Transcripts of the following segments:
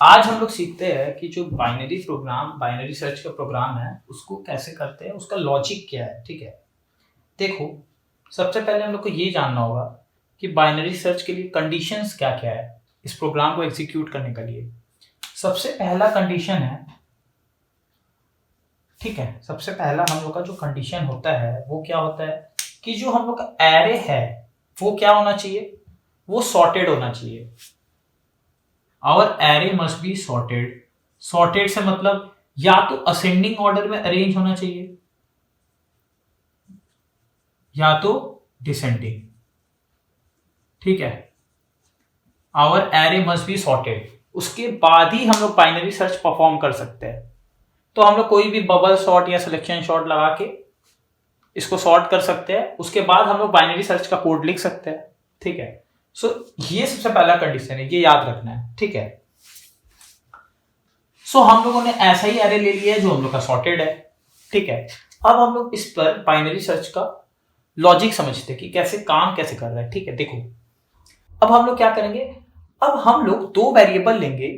आज हम लोग सीखते हैं कि जो बाइनरी सर्च का प्रोग्राम है उसको कैसे करते हैं, उसका लॉजिक क्या है। ठीक है, देखो, सबसे पहले हम लोग को ये जानना होगा कि बाइनरी सर्च के लिए कंडीशंस क्या क्या है इस प्रोग्राम को एग्जीक्यूट करने के लिए। सबसे पहला कंडीशन है, ठीक है, सबसे पहला हम लोग का जो कंडीशन होता है वो क्या होता है कि जो हम लोग का एरे है वो क्या होना चाहिए, वो सॉर्टेड होना चाहिए। Our array must be sorted. Sorted से मतलब या तो असेंडिंग ऑर्डर में अरेंज होना चाहिए या तो डिसेंडिंग। ठीक है, our array must be sorted, उसके बाद ही हम लोग बाइनरी सर्च परफॉर्म कर सकते हैं। तो हम लोग कोई भी बबल सॉर्ट या सिलेक्शन शॉर्ट लगा के इसको सॉर्ट कर सकते हैं, उसके बाद हम लोग बाइनरी सर्च का कोड लिख सकते हैं। ठीक है, सो ये सबसे पहला कंडीशन है, ये याद रखना है। ठीक है, सो हम लोगों ने ऐसा ही एरे ले लिया है जो हम लोग का सॉर्टेड है। ठीक है, अब हम लोग इस पर बाइनरी सर्च का लॉजिक समझते हैं कि कैसे काम कैसे कर रहा है। ठीक है, देखो, अब हम लोग क्या करेंगे, अब हम लोग दो वेरिएबल लेंगे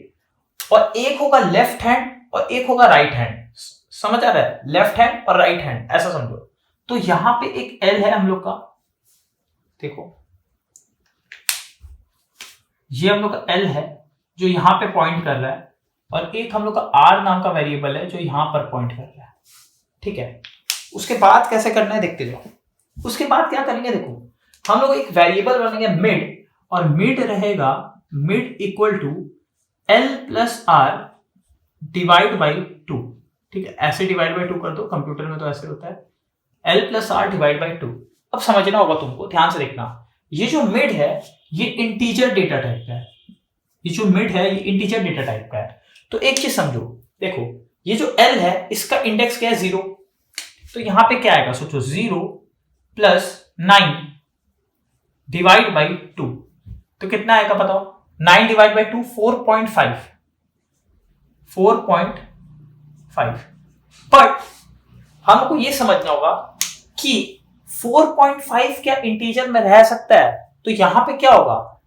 और एक होगा लेफ्ट हैंड और एक होगा राइट हैंड। समझ आ रहा है, लेफ्ट हैंड और राइट हैंड ऐसा समझो। तो यहां पे एक एल है हम लोग का, देखो ये हम लोग का एल है जो यहां पे पॉइंट कर रहा है, और एक हम लोग का आर नाम का वेरिएबल है जो यहां पर पॉइंट कर रहा है। ठीक है, उसके बाद कैसे करना है देखते जाओ। उसके बाद क्या करेंगे, देखो हम लोग एक वेरिएबल बनाएंगे मिड, और मिड रहेगा mid equal to L plus R divide by 2। ठीक है, ऐसे डिवाइड बाई 2 कर दो, कंप्यूटर में तो ऐसे होता है, L plus R divide by 2। अब समझना होगा तुमको, ध्यान से देखना, ये जो मिड है ये इंटीजर डेटा टाइप का है। ये जो मिड है ये इंटीजर डेटा टाइप का है। तो एक चीज समझो, देखो ये जो एल है इसका इंडेक्स क्या है, 0। तो यहां पे क्या आएगा, सोचो 0 प्लस 9 डिवाइड बाई 2, तो कितना आएगा बताओ। 9 डिवाइड बाई 2 4.5। बट हमको ये समझना होगा कि 4.5 क्या इंटीजर में रह सकता है। तो यहां पे क्या होगा,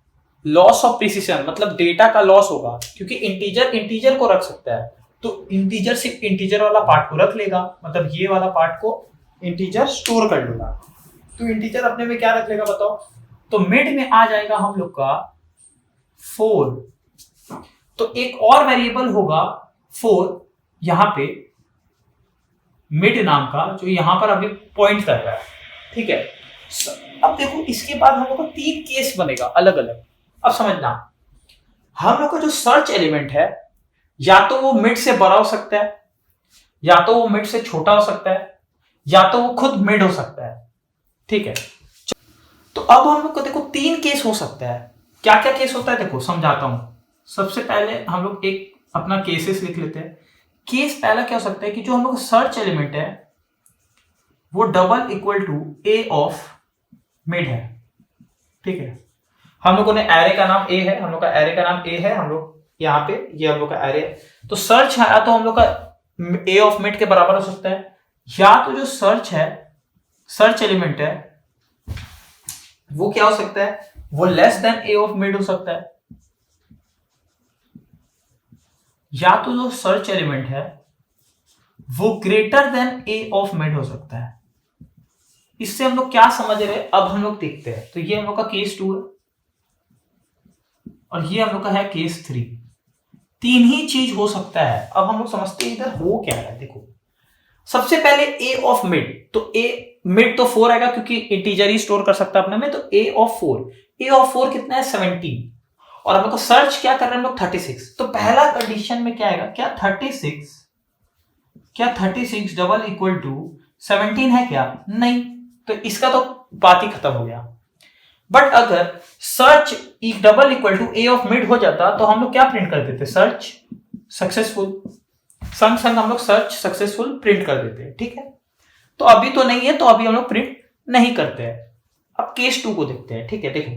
लॉस ऑफ प्रिसिशन, मतलब डेटा का लॉस होगा, क्योंकि इंटीजर को रख सकता है। तो इंटीजर सिर्फ इंटीजर वाला पार्ट को रख लेगा, मतलब ये वाला पार्ट को इंटीजर स्टोर कर लेगा। तो इंटीजर अपने में क्या रख लेगा बताओ। तो मिड में आ जाएगा हम लोग का 4। तो एक और वेरिएबल होगा 4 यहां पे मिड नाम का, जो यहां पर अभी पॉइंट कर रहा है। ठीक है, अब देखो इसके बाद हम लोग को 3 केस बनेगा अलग अलग। अब समझना, हम लोग का जो सर्च एलिमेंट है या तो वो मिड से बड़ा हो सकता है, या तो वो मिड से छोटा हो सकता है, या तो वो खुद मिड हो सकता है। ठीक है, तो अब हम लोग को देखो 3 केस हो सकता है। क्या क्या केस होता है देखो समझाता हूं। सबसे पहले हम लोग एक अपना केसेस लिख लेते हैं। केस पहला क्या हो सकता है कि जो हम लोग सर्च एलिमेंट है वो double equal to A of mid है। ठीक है, हम लोगों ने एरे का नाम ए है, हम लोग का एरे का नाम ए है, हम लोग यहाँ पे ये हम लोग का एरे है। तो सर्च है तो हम लोग का ए ऑफ मिड के बराबर हो सकता है, या तो जो सर्च है, सर्च एलिमेंट है वो क्या हो सकता है, वो less than A of mid हो सकता है, या तो जो सर्च एलिमेंट है वो greater than A of mid हो सकता है। इससे हम लोग क्या समझ रहे हैं अब हम लोग देखते हैं। तो ये हम लोग का केस 2 है और ये हम लोग का है केस 3। 3 ही चीज हो सकता है। अब हम लोग समझते हैं इधर हो क्या है। देखो सबसे पहले ए ऑफ मिड, तो ए मिड तो 4 आएगा क्योंकि इंटीजर ही स्टोर कर सकता है अपने में। तो ए ऑफ 4, ए ऑफ 4 कितना है 17, और हम लोग सर्च क्या कर रहे हैं हम लोग 36। तो पहला कंडीशन में क्या आएगा, क्या 36 डबल इक्वल टू 17 है क्या, नहीं। तो इसका तो बात ही खत्म हो गया। बट अगर search double equal to A of mid हो जाता तो हम लोग क्या प्रिंट कर देते, सर्च सक्सेसफुल। संग संग हम लोग सर्च सक्सेसफुल प्रिंट कर देते हैं। ठीक है, तो अभी तो नहीं है, तो अभी हम लोग प्रिंट नहीं करते हैं। अब केस 2 को देखते हैं। ठीक है, देखो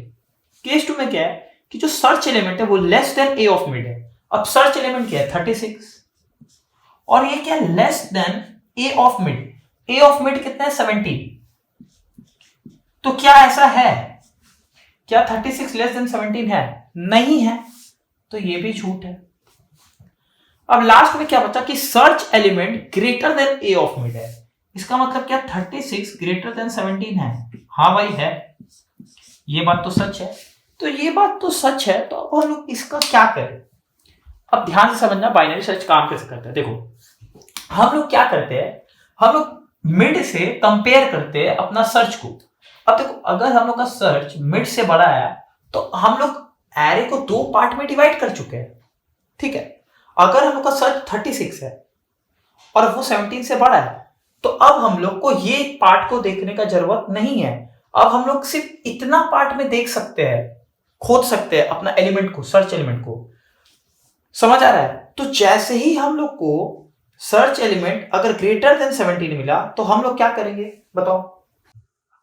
केस 2 में क्या है कि जो सर्च एलिमेंट है वो less than A of mid है। अब सर्च एलिमेंट क्या है 36, और ये क्या है less than A of mid. A of mid कितना है 17। तो क्या ऐसा है, क्या 36 लेस देन 17 है, नहीं है, तो ये भी झूठ है। अब लास्ट में क्या बचा कि search element greater than A of mid है। इसका मतलब क्या 36 ग्रेटर देन 17 है? हाँ भाई है, ये बात तो सच है। तो ये बात तो सच है, तो अब हम लोग इसका क्या करें? अब ध्यान से समझना बाइनरी सर्च काम कैसे करता है। देखो हम लोग क्या करते हैं, हम लोग मिड से कंपेयर करते हैं अपना सर्च को। अब देखो अगर हम लोग का सर्च मिड से बड़ा है तो हम लोग एरे को दो पार्ट में डिवाइड कर चुके हैं, ठीक है। अगर हम लोग का सर्च 36 है और वो 17 से बड़ा है तो अब हम लोग को ये पार्ट को देखने का जरूरत नहीं है। अब हम लोग सिर्फ इतना पार्ट में देख सकते हैं, खोज सकते हैं अपना एलिमेंट को, सर्च एलिमेंट को। समझ आ रहा है? तो जैसे ही हम लोग को सर्च एलिमेंट अगर ग्रेटर देन 17 मिला तो हम लोग क्या करेंगे बताओ?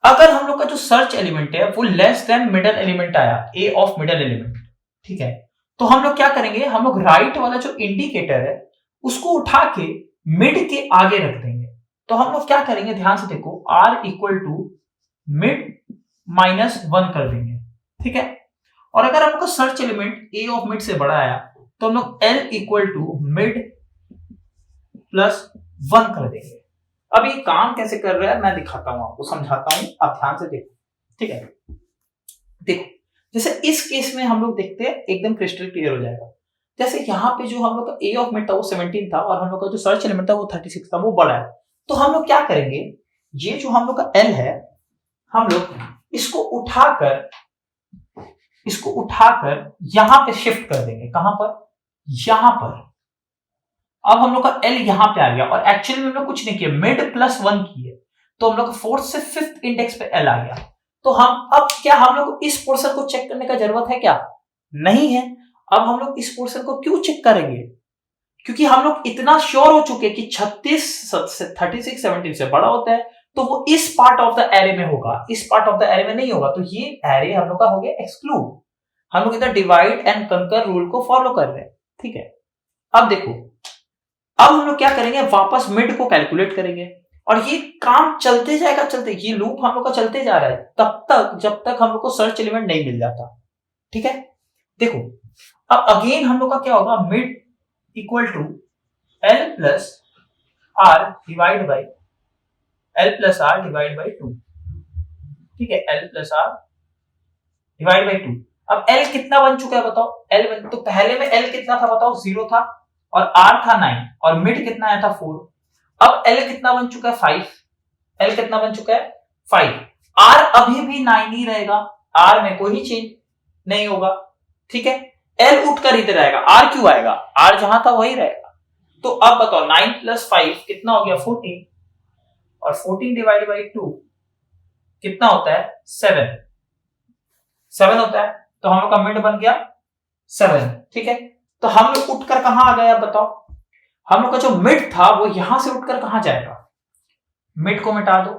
अगर हम लोग का जो सर्च एलिमेंट है वो लेस देन मिडल एलिमेंट आया, ए ऑफ मिडल एलिमेंट, ठीक है, तो हम लोग क्या करेंगे, हम लोग राइट वाला जो इंडिकेटर है उसको उठा के मिड के आगे रख देंगे। तो हम लोग क्या करेंगे, ध्यान से देखो, r इक्वल टू मिड -1 कर देंगे, ठीक है। और अगर हमको search element A of mid से बड़ा आया तो हम लोग l इक्वल टू मिड +1 कर देंगे। अब ये काम कैसे कर रहा है मैं दिखाता हूं, आपको समझाता हूं, आप ध्यान से देखो, ठीक है। देखो जैसे इस केस में हम लोग देखते हैं एकदम क्रिस्टल क्लियर हो जाएगा। जैसे यहाँ पे जो हम लोग का ए ऑफ मिड था वो 17 था और हम लोग का जो सर्च एलिमेंट था वो 36 था, वो बड़ा है। तो हम लोग क्या करेंगे, ये जो हम लोग का एल है हम लोग इसको उठाकर यहां पे शिफ्ट कर देंगे। कहां पर? यहां पर। अब हम लोग का एल यहां पे आ गया और एक्चुअली में हम लोग कुछ नहीं किया, मिड +1 किए तो हम लोग का 4th से 5th इंडेक्स पे एल आ गया। तो हम अब क्या हम लोग को इस पोर्शन को चेक करने का जरूरत है क्या? नहीं है। अब हम लोग इस पोर्शन को क्यों चेक करेंगे? क्योंकि हम लोग इतना श्योर हो चुके कि 36 17 से बड़ा होता है तो वो इस पार्ट ऑफ द एरे में होगा, इस पार्ट ऑफ द एरे में नहीं होगा। तो ये एरे हम लोग का हो गया एक्सक्लूड। हम लोग इधर डिवाइड एंड कंकर रूल को फॉलो कर रहे हैं, ठीक है। अब देखो, अब हम लोग क्या करेंगे, वापस मिड को कैलकुलेट करेंगे और ये काम चलते जाएगा, ये लूप हम लोग का चलते जा रहा है तब तक जब तक हम लोग को सर्च एलिमेंट नहीं मिल जाता, ठीक है। देखो अब अगेन हम लोग का क्या होगा, mid equal to L plus R divide by two, ठीक है, L plus R divide by 2। अब L कितना बन चुका है बताओ? तो पहले में L कितना था बताओ? 0 था और R था 9 और मिड कितना आया था 4। अब L कितना बन चुका है? 5। L कितना बन चुका है? 5। R अभी भी 9 ही रहेगा, R में कोई चेंज नहीं होगा, ठीक है। L उठकर इधर आएगा, R क्यों आएगा? R जहां था वही रहेगा। तो अब बताओ 9 + 5 कितना हो गया? 14 और 14 डिवाइड बाई 2 कितना होता है? 7 होता है। तो हम लोग का मिड बन गया 7, ठीक है। तो हम लोग उठकर कहां आ गया बताओ? हम लोग का जो मिड था वो यहां से उठकर कहां जाएगा? मिड को मिटा दो।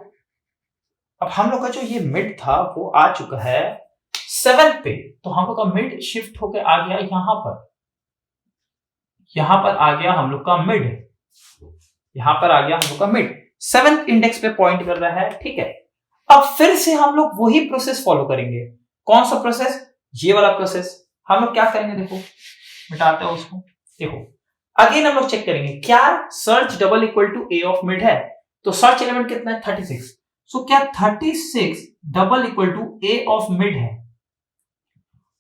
अब हम लोग का जो ये मिड था वो आ चुका है 7 पे, तो हम लोग का मिड शिफ्ट होकर आ गया यहां पर आ गया हम लोग का मिड, यहां पर आ गया हम लोग का मिड 7th इंडेक्स पे पॉइंट कर रहा है, ठीक है। अब फिर से हम लोग वही प्रोसेस फॉलो करेंगे। कौन सा प्रोसेस? ये वाला प्रोसेस। हम लोग क्या करेंगे, देखो मिटाते हैं उसको। देखो अगेन हम लोग चेक करेंगे क्या search double equal to A of mid है। तो सर्च एलिमेंट कितना है? 36। सो क्या 36 double equal to A of mid है?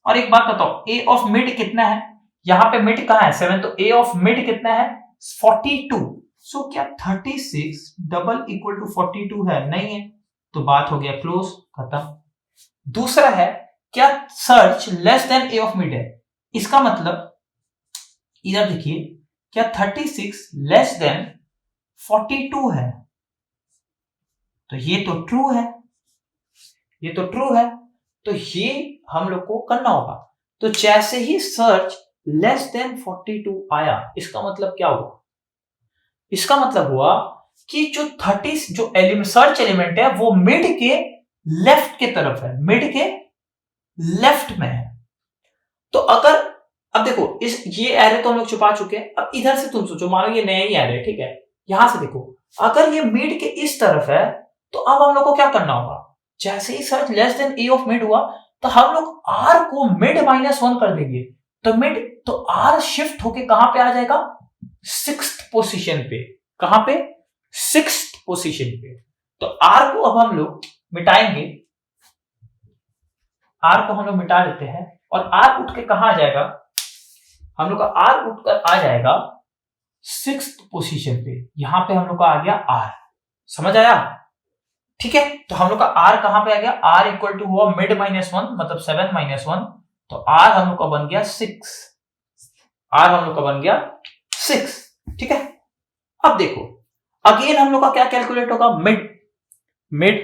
और एक बात बताओ, ए ऑफ मिड कितना है? यहां पे मिड कहां है? 7। तो ए ऑफ मिड कितना है? 42। सो क्या 36 डबल इक्वल टू 42 है? नहीं है। तो बात हो गया क्लोज, खत्म। दूसरा है क्या search less than A of mid है? इसका मतलब इधर देखिए, क्या 36 लेस देन 42 है? तो ये तो ट्रू है, तो ये हम लोग को करना होगा। तो जैसे ही सर्च लेस देन 42 आया, इसका मतलब क्या हुआ? इसका मतलब हुआ कि जो 30 जो सर्च एलिमेंट है वो मिड के लेफ्ट के तरफ है, मिड के लेफ्ट में है। तो अगर अब देखो ये एरे तो हम लोग छुपा चुके हैं। अब इधर से तुम सोचो, मानो ये नया ही एरे, ठीक है। यहां से देखो, अगर ये मिड के इस तरफ है तो अब हम लोग को क्या करना होगा? जैसे ही search less than A of mid हुआ तो हम लोग R को मिड -1 कर देंगे। तो R शिफ्ट होके कहां पे आ जाएगा? सिक्स्थ पोजीशन पे। कहां पे? सिक्स्थ पोजीशन पे। तो आर को अब हम लोग मिटाएंगे, आर को हम लोग मिटा देते हैं और आर उठ के कहां आ जाएगा? हम लोग का आर उठकर आ जाएगा सिक्स्थ पोजीशन पे। यहां पे हम लोग का आ गया आर। समझ आया? ठीक है, तो हम लोग का आर कहां पे आ गया? आर इक्वल टू हुआ मिड -1 मतलब 7 - 1, तो आर हम लोग का बन गया 6। आर हम लोग का बन गया 6। ठीक है, अब देखो अगेन हम लोग का क्या कैलकुलेट होगा? मिड। मिड,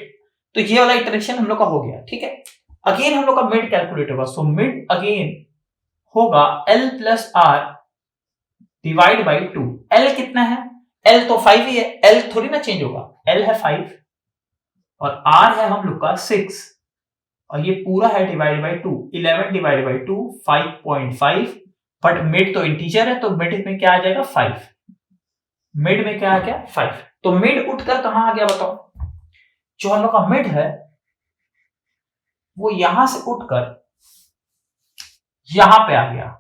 तो ये वाला इटरेशन हम लोग का हो गया। ठीक है, अगेन हम लोग का मिड कैलकुलेट होगा। सो मिड अगेन होगा L plus R divide by 2। L कितना है? L तो 5 ही है, L थोड़ी ना चेंज होगा। L है 5 और R है हम लोग का 6 और ये पूरा है divide by 2। 11 divide by 2 5.5, but mid तो इंटीजर है तो मिड में क्या आ जाएगा? 5। मिड में क्या आ गया? 5। तो मिड उठकर कहां आ गया बताओ? जो हम लोग का मिड है वो यहां से उठकर यहां पे आ गया।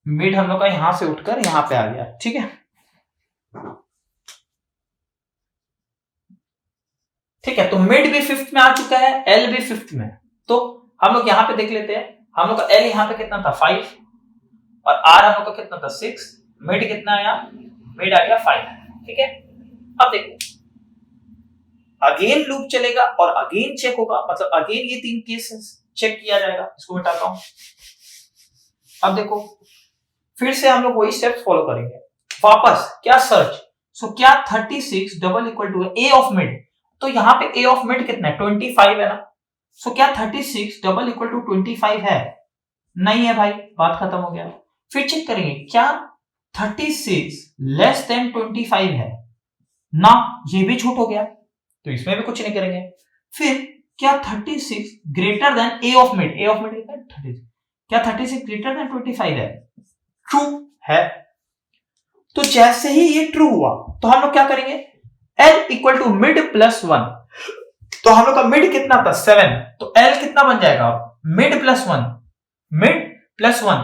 मिड हम लोग का यहां से उठकर यहां पे आ गया। ठीक है, ठीक है, तो मिड भी 5th में आ चुका है, एल भी 5th में। तो हम लोग यहां पे देख लेते हैं। हम लोग का एल यहां पे कितना था? 5 और आर हम लोग का कितना था? 6। मिड कितना आया? मिड आ गया 5। ठीक है, अब देखो अगेन लूप चलेगा और अगेन चेक होगा, मतलब अगेन ये 3 केसेस चेक किया जाएगा। इसको मिटाता हूं। अब देखो फिर से हम लोग वही स्टेप्स फॉलो करेंगे। वापस क्या? सर्च। सो क्या 36 double equal to A of mid? तो यहां पे ए ऑफ मिड कितना है? 25 है ना। सो क्या 36 डबल इक्वल टू 25 है? नहीं है भाई, बात खत्म हो गया। फिर चेक करेंगे क्या 36 लेस देन 25 है ना, ये भी छूट हो गया तो इसमें भी कुछ नहीं करेंगे। फिर क्या 36 greater than A of mid? A of mid कितना है? 36। क्या 36 ग्रेटर देन 25 है? ट्रू है। तो जैसे ही ये ट्रू हुआ तो हम लोग क्या करेंगे? L equal to mid plus 1। तो हम लोग का मिड कितना था? 7। तो L कितना बन जाएगा? Mid plus 1। Mid plus 1,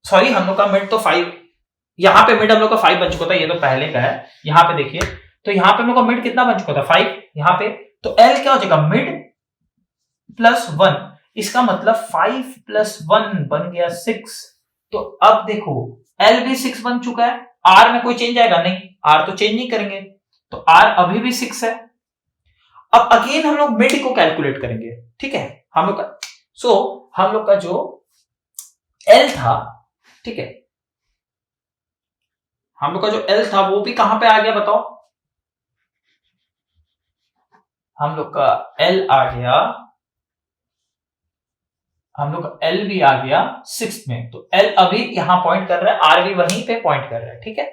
sorry हम लोग का मिड तो 5, यहां पे मिड हम लोग का 5 बन चुका था, ये तो पहले का है। यहां पे देखिए तो यहां पे हम लोग का मिड कितना बन चुका था? 5 यहां पे। तो L क्या हो जाएगा? Mid plus 1। इसका मतलब 5 प्लस 1 बन गया 6। तो अब देखो L भी 6 बन चुका है। R में कोई चेंज आएगा? नहीं, R तो चेंज नहीं करेंगे, तो R अभी भी 6 है। अब अगेन हम लोग मिड को कैलकुलेट करेंगे। ठीक है, हम लोग का हम लोग का जो L था, ठीक है, हम लोग का जो L था वो भी कहां पे आ गया बताओ? हम लोग का L आ गया, हम लोग का L भी आ गया 6 में। तो L अभी यहां पॉइंट कर रहा है, R भी वहीं पे पॉइंट कर रहा है। ठीक है,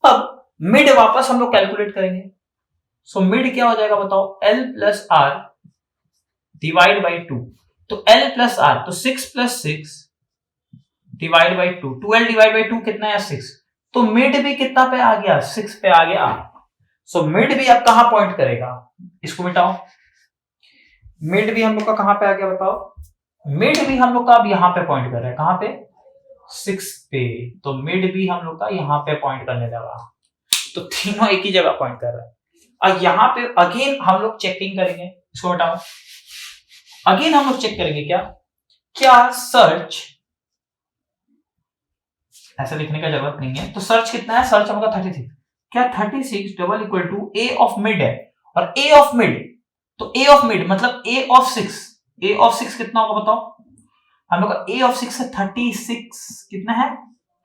अब मिड वापस हम लोग कैलकुलेट करेंगे। सो मिड क्या हो जाएगा बताओ? L plus R divide by 2। तो L प्लस R तो 6 plus 6 divide by 2। 12 divide by 2 कितना है? 6। तो मिड भी कितना पे आ गया? 6 पे आ गया। सो मिड भी अब कहां पॉइंट करेगा? इसको मिटाओ। मिड भी हम लोग का कहां पे आ गया बताओ? मिड भी हम लोग का अब यहां पे पॉइंट कर रहा है। कहां पे? 6 पे। तो मिड भी हम लोग का यहां पे पॉइंट करने लगा। तो तीनों एक ही जगह पॉइंट कर रहा है। और यहां पे अगेन हम लोग चेकिंग करेंगे। इसको हटाओ। अगेन हम लोग चेक करेंगे क्या सर्च, ऐसा लिखने का जरूरत नहीं है। तो सर्च कितना है? सर्च हमका 36। क्या 36 double equal to A of mid है? और ए ऑफ मिड, तो ए ऑफ मिड मतलब ए ऑफ 6। ए ऑफ 6 कितना होगा बताओ? हम लोग का ए ऑफ 6 है 36। कितना है?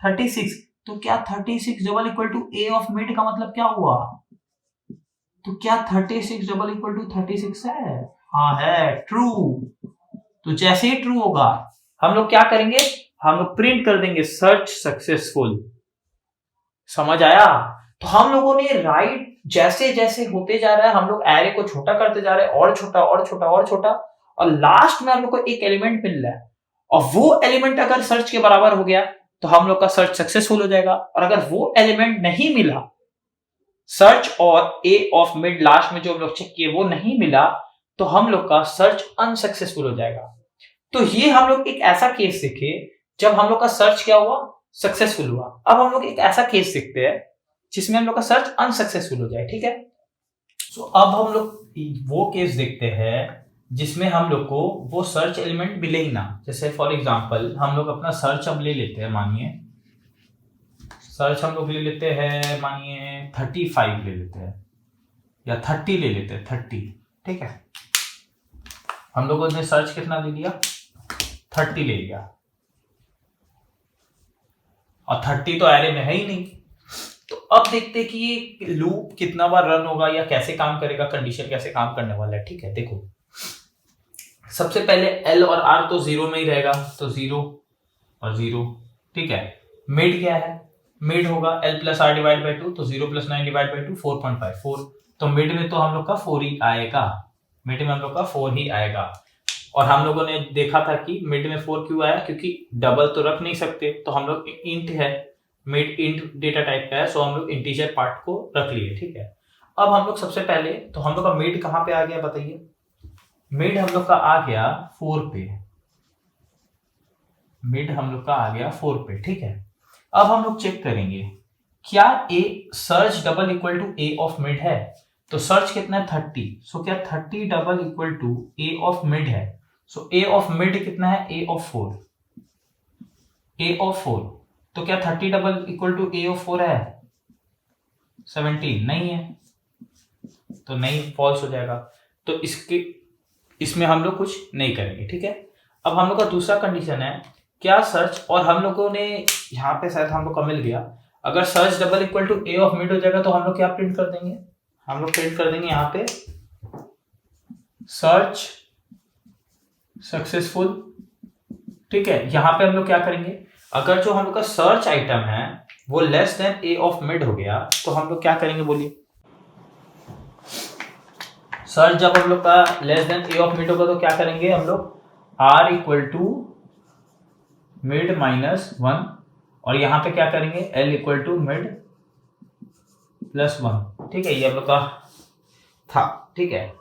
36। तो क्या 36 double equal to A of mid का मतलब क्या हुआ? तो क्या 36 डबल इक्वल टू 36 है? हाँ है, ट्रू। तो जैसे ही ट्रू होगा हम लोग क्या करेंगे? हम लोग प्रिंट कर देंगे सर्च सक्सेसफुल। समझ आया? तो हम लोगों ने राइट जैसे जैसे होते जा रहा है हम लोग एरे को छोटा करते जा रहे हैं, और छोटा और छोटा और छोटा, और लास्ट में हम लोग को एक एलिमेंट मिल रहा है और वो एलिमेंट अगर सर्च के बराबर हो गया तो हम लोग का सर्च सक्सेसफुल हो जाएगा। और अगर वो एलिमेंट नहीं मिला, सर्च और ए ऑफ मिड लास्ट में जो हम लोग चेक किए वो नहीं मिला, तो हम लोग का सर्च अनसक्सेसफुल हो जाएगा। तो ये हम लोग एक ऐसा केस सीखे जब हम लोग का सर्च क्या हुआ, सक्सेसफुल हुआ। अब हम लोग एक ऐसा केस देखते हैं जिसमें हम लोग का सर्च अनसक्सेसफुल हो जाए, ठीक है। सो अब हम लोग वो केस देखते हैं जिसमें हम लोग को वो सर्च एलिमेंट मिले ही ना। जैसे फॉर एग्जांपल हम लोग अपना सर्च अब ले लेते हैं, मानिए सर्च हम लोग ले लेते हैं, मानिए 35 ले लेते हैं या 30 ले लेते हैं, 30, ठीक है। हम लोगों ने सर्च कितना ले लिया, 30 ले लिया, और 30 तो एरे में है ही नहीं। तो अब देखते हैं कि ये लूप कितना बार रन होगा या कैसे काम करेगा, कंडीशन कैसे काम करने वाला है, ठीक है। देखो सबसे पहले एल और आर तो 0 में ही रहेगा, तो 0 और 0, ठीक है। मिड क्या है, मिड होगा L plus R divide by 2, तो 0 प्लस 9 डिवाइड बाई 2 4.54, तो मिड में तो हम लोग का 4 ही आएगा, मिड में हम लोग का 4 ही आएगा। और हम लोगों ने देखा था कि मिड में 4 क्यों आया, क्योंकि डबल तो रख नहीं सकते, तो हम लोग इंट है, मिड इंट डेटा टाइप का है, सो हम लोग इंटीजर पार्ट को रख लिए, ठीक है। अब हम लोग सबसे पहले तो हम लोग का मिड कहां पे आ गया बताइए, मिड हम लोग का आ गया 4 पे, मिड हम लोग का आ गया 4 पे, ठीक है। अब हम लोग चेक करेंगे क्या A search double equal to A of mid है, तो सर्च कितना है 30, सो क्या 30 double equal to A of mid है, सो ए ऑफ मिड कितना है, ए ऑफ 4, ए ऑफ 4, तो क्या 30 double equal to A of 4 है, 17 नहीं है, तो नहीं, फॉल्स हो जाएगा। तो इसमें हम लोग कुछ नहीं करेंगे, ठीक है। अब हम लोग का दूसरा कंडीशन है क्या सर्च, और हम लोगों ने यहाँ पे शायद हम लोग का मिल गया, अगर search double equal to A of mid हो जाएगा तो हम लोग क्या प्रिंट कर देंगे, हम लोग प्रिंट कर देंगे यहाँ पे सर्च सक्सेसफुल, ठीक है। यहाँ पे हम लोग क्या करेंगे, अगर जो हम लोग का सर्च आइटम है वो less than A of mid हो गया तो हम लोग क्या करेंगे बोलिए, सर्च जब हम लोग का less than A of mid होगा तो क्या करेंगे हम लोग, R equal to mid minus 1, और यहां पे क्या करेंगे L equal to mid plus 1, ठीक है। ये हम लोग का था, ठीक है।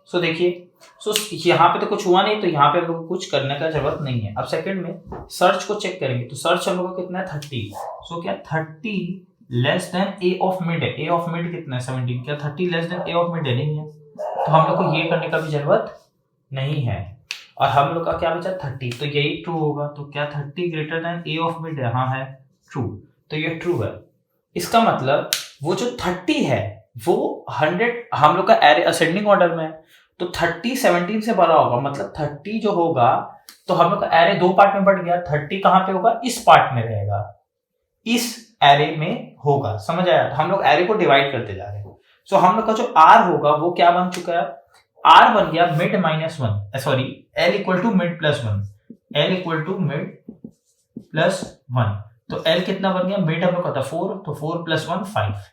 सो देखिए, सो यहाँ पे तो कुछ हुआ नहीं, तो यहाँ पे हम लोग को कुछ करने का जरूरत नहीं है। अब सेकंड में सर्च को चेक करेंगे, तो सर्च हम लोग का कितना है 30, सो क्या 30 less than A of mid है, ए ऑफ मिड कितना है 17, क्या 30 less than A of mid है, नहीं है, तो हम लोग को ये करने का भी जरूरत नहीं है। और हम लोग का क्या बचा 30, तो यही ट्रू होगा, तो क्या 30 greater than A of mid है, हाँ है ट्रू, तो ये ट्रू है। इसका मतलब वो जो 30 है वो 100 हम लोग का एरे असेंडिंग ऑर्डर में है, तो 30 17 से बड़ा होगा, मतलब 30 जो होगा तो हम लोग का एरे 2 पार्ट में बढ़ गया, 30 कहां पे होगा, इस पार्ट में रहेगा, इस एरे में होगा, समझ आया। हम लोग एरे को डिवाइड करते जा रहे हैं। सो हम लोग का जो आर होगा वो क्या बन चुका है, आर बन गया mid minus 1, sorry L equal to mid plus 1, L equal to mid plus 1, तो एल कितना बन गया, मिड हम लोग का था 4, तो 4 प्लस 1 5,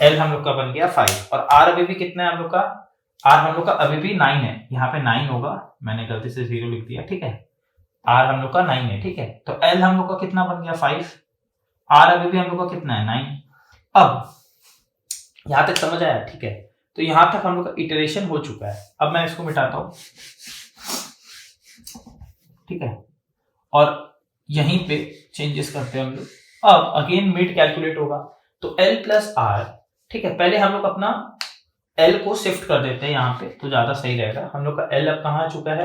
एल हम लोग का बन गया 5, और आर अभी भी कितना है हम लोग का, आर हम लोग का अभी भी 9 है, यहाँ पे 9 होगा, मैंने गलती से 0 लिख दिया, ठीक है। आर हम लोग का 9 है, ठीक है, तो एल हम लोग का कितना बन गया 5, आर अभी भी हम लोग का कितना है 9। अब यहां तक समझ आया, ठीक है। तो यहां तक हम लोग का इटरेशन हो चुका है। अब मैं इसको मिटाता हूं, ठीक है, और यहीं पे चेंजेस करते हैं हम लोग। अब अगेन मिड कैलकुलेट होगा, तो एल प्लस आर, ठीक है। पहले हम लोग अपना एल को शिफ्ट कर देते हैं यहाँ पे, तो ज्यादा सही रहेगा। हम लोग का एल अब कहाँ आ चुका है,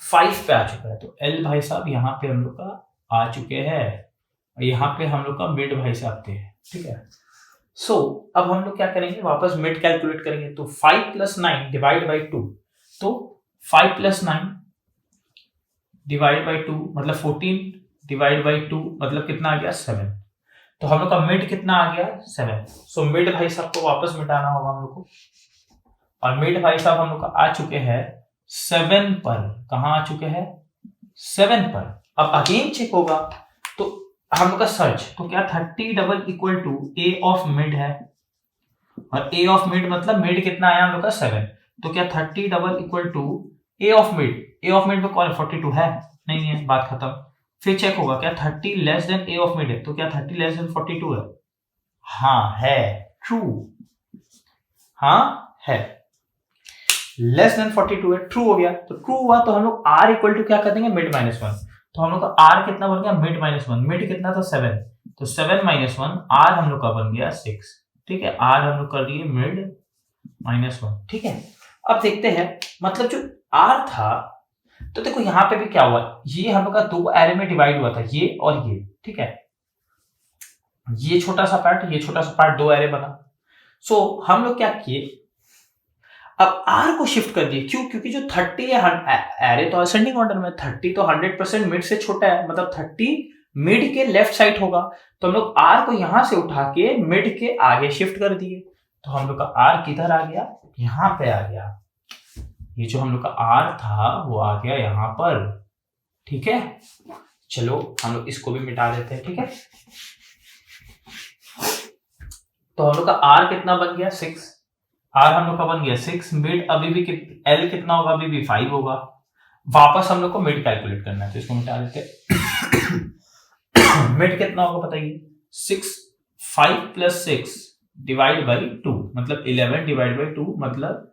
5 पे आ चुका है, तो एल भाई साहब यहाँ पे हम लोग का आ चुके हैं, यहाँ पे हम लोग का मिड भाई साहब थे, ठीक है। सो अब हम लोग क्या करेंगे, वापस मिड कैलकुलेट करेंगे, तो 5 प्लस 9 डिवाइड बाई 2, तो 5 प्लस 9 डिवाइड बाई 2 मतलब 14 डिवाइड बाई 2 मतलब कितना आ गया 7, तो हम लोग का मिड कितना आ गया 7। सो मिड भाई साहब को वापस मिटाना होगा हम लोग को, और मिड भाई साहब हम लोग का आ चुके हैं 7 पर, कहां आ चुके हैं 7 पर। अब अगेन चेक होगा, तो हम लोग का सर्च, तो क्या 30 double equal to A of mid है, और ए ऑफ मिड मतलब मिड कितना आया हम लोग का 7, तो क्या 30 double equal to A of mid, a of mid में कौन 42 है, नहीं है, बात खत्म। फिर चेक होगा क्या 30 less than A of mid है, तो क्या 30 लेस देन 42 है, हाँ है ट्रू, हाँ है लेस देन 42 है, ट्रू हो गया। तो ट्रू हुआ तो हम लोग आर इक्वल टू क्या कर देंगे मिड माइनस 1, तो हम लोग का आर कितना बन गया, मिड -1, मिड कितना था 7, तो 7 - 1 आर हम लोग का बन गया 6, ठीक है, आर हम लोग कर दिए मिड -1, ठीक है। अब देखते हैं मतलब जो आर था, तो देखो यहाँ पे भी क्या हुआ, ये हम लोग का दो एरे में डिवाइड हुआ था, ये और ये, ठीक है, ये छोटा सा पार्ट, ये छोटा सा पार्ट, दो एरे बना। सो हम लोग क्या किए, अब आर को शिफ्ट कर दिए, क्यों, क्योंकि जो 30 है, एरे तो असेंडिंग ऑर्डर में, 30 तो 100% मिड से छोटा है, मतलब 30 मिड के लेफ्ट साइड होगा, तो हम लोग आर को यहां से उठा के मिड के आगे शिफ्ट कर दिए, तो हम लोग का आर किधर आ गया, यहां पे आ गया, ये जो हम लोग का आर था वो आ गया यहां पर, ठीक है। चलो हम लोग इसको भी मिटा देते हैं, ठीक है। तो हम लोग का आर कितना बन गया, 6, आर हम लोग का बन गया 6, मिड अभी भी एल कितना होगा, अभी भी 5 होगा। वापस हम लोग को मिड कैलकुलेट करना है, तो इसको मिटा देते मिड कितना होगा बताइए, 6, 5 + 6 डिवाइड बाई 2, मतलब 11 डिवाइड बाई 2, मतलब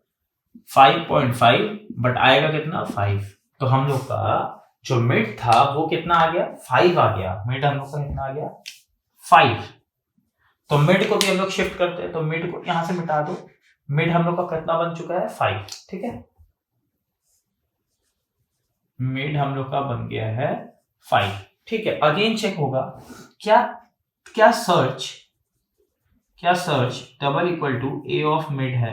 5.5, बट आएगा कितना 5, तो हम लोग का जो मिड था वो कितना आ गया, 5 आ गया, मिड हम लोग का कितना आ गया 5। तो मिड को भी हम लोग शिफ्ट करते हैं, तो मिड को यहां से मिटा दो, मिड हम लोग का कितना बन चुका है 5, ठीक है, मिड हम लोग का बन गया है 5, ठीक है। अगेन चेक होगा, क्या क्या search double equal to A of mid है,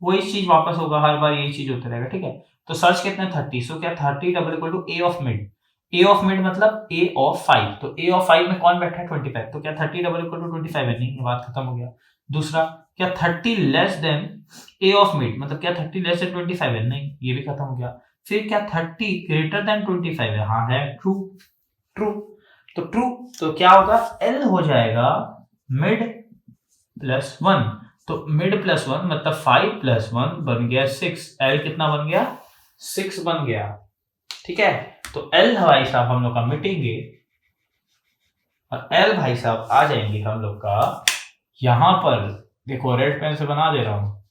वही चीज वापस होगा, हर बार यही चीज होता रहेगा, ठीक है। तो सर्च कितना 30, सो क्या 30 double equal to A of mid, a of mid मतलब ए ऑफ 5, तो ए ऑफ 5 में कौन बैठा है 25, तो क्या 30 डबल इक्वल टू 25 है, नहीं, ये बात खत्म हो गया। दूसरा, क्या 30 less than A of mid, मतलब क्या 30 लेस देन 25 है, नहीं, ये भी खत्म हो गया। फिर क्या 30 ग्रेटर देन 25 है, हाँ है, ट्रू, तो ट्रू, तो क्या होगा, एल हो जाएगा मिड +1, तो मिड +1 मतलब 5 + 1 बन गया 6, एल कितना बन गया 6 बन गया, ठीक है। तो एल भाई साहब हम लोग का मिटेंगे, और एल भाई साहब आ जाएंगे हम लोग का यहां पर, देखो रेड पेन से बना दे रहा हूं,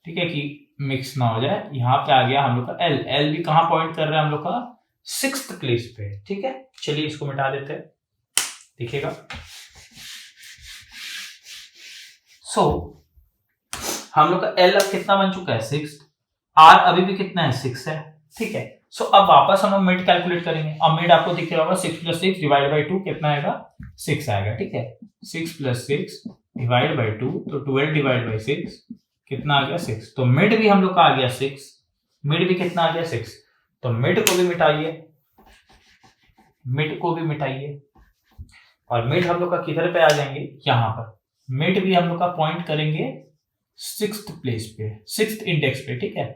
ठीक है, कि मिक्स ना हो जाए, यहां पे आ गया हम लोग का एल, एल भी कहां पॉइंट कर रहा है हम लोग का 6th प्लेस पे, ठीक है। चलिए इसको मिटा देते हैं, दिखेगा। सो हम लोग का एल अब कितना बन चुका है 6, आर अभी भी कितना है 6 है, ठीक है। सो अब वापस हम लोग मिड कैलकुलेट करेंगे, अब मिड आपको दिख रहा होगा 6 + 6 डिवाइड बाई 2 कितना आएगा 6 आएगा, ठीक है, 6 + 6 डिवाइड बाई 2, तो 12 डिवाइड बाई 6 कितना आ गया 6, तो मिड भी हम लोग का आ गया 6, मिड भी कितना आ गया 6, तो मिड को भी मिटाइए, मिड को भी मिटाइए, और मिड हम लोग का किधर पे आ जाएंगे, यहां पर, मिड भी हम लोग का पॉइंट करेंगे 6th प्लेस पे, 6th इंडेक्स पे, ठीक है,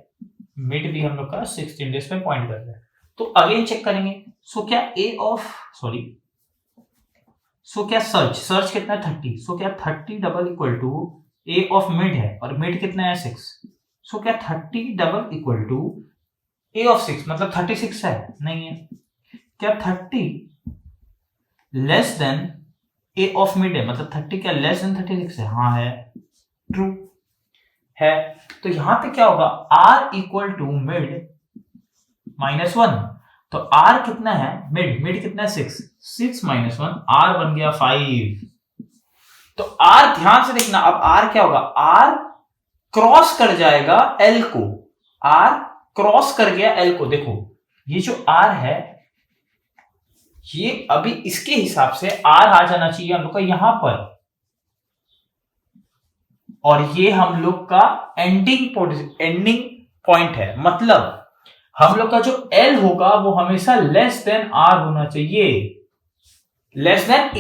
मिड भी हम लोग का 6th इंडेक्स पे पॉइंट कर रहा है। तो अगेन चेक करेंगे, सो क्या क्या सर्च कितना है 30, सो क्या 30 double equal to A of mid है, और मिड कितना है 6, सो क्या 30 double equal to A of 6 मतलब 36 है, नहीं है, क्या 30 less than A of mid है, मतलब 30 क्या लेस देन 36 है, हाँ है, ट्रू है। तो यहां पे क्या होगा, r इक्वल टू मिड -1, तो r कितना है, मिड कितना है 6, 6 - 1 r बन गया 5, तो r ध्यान से देखना, अब r क्या होगा, r क्रॉस कर जाएगा l को, r क्रॉस कर गया l को, देखो ये जो r है ये अभी इसके हिसाब से r आ जाना चाहिए हम लोग का यहां पर, और ये हम लोग का एंडिंग पॉइंट है, मतलब हम लोग का जो L होगा वो हमेशा लेस देन R होना चाहिए, less than R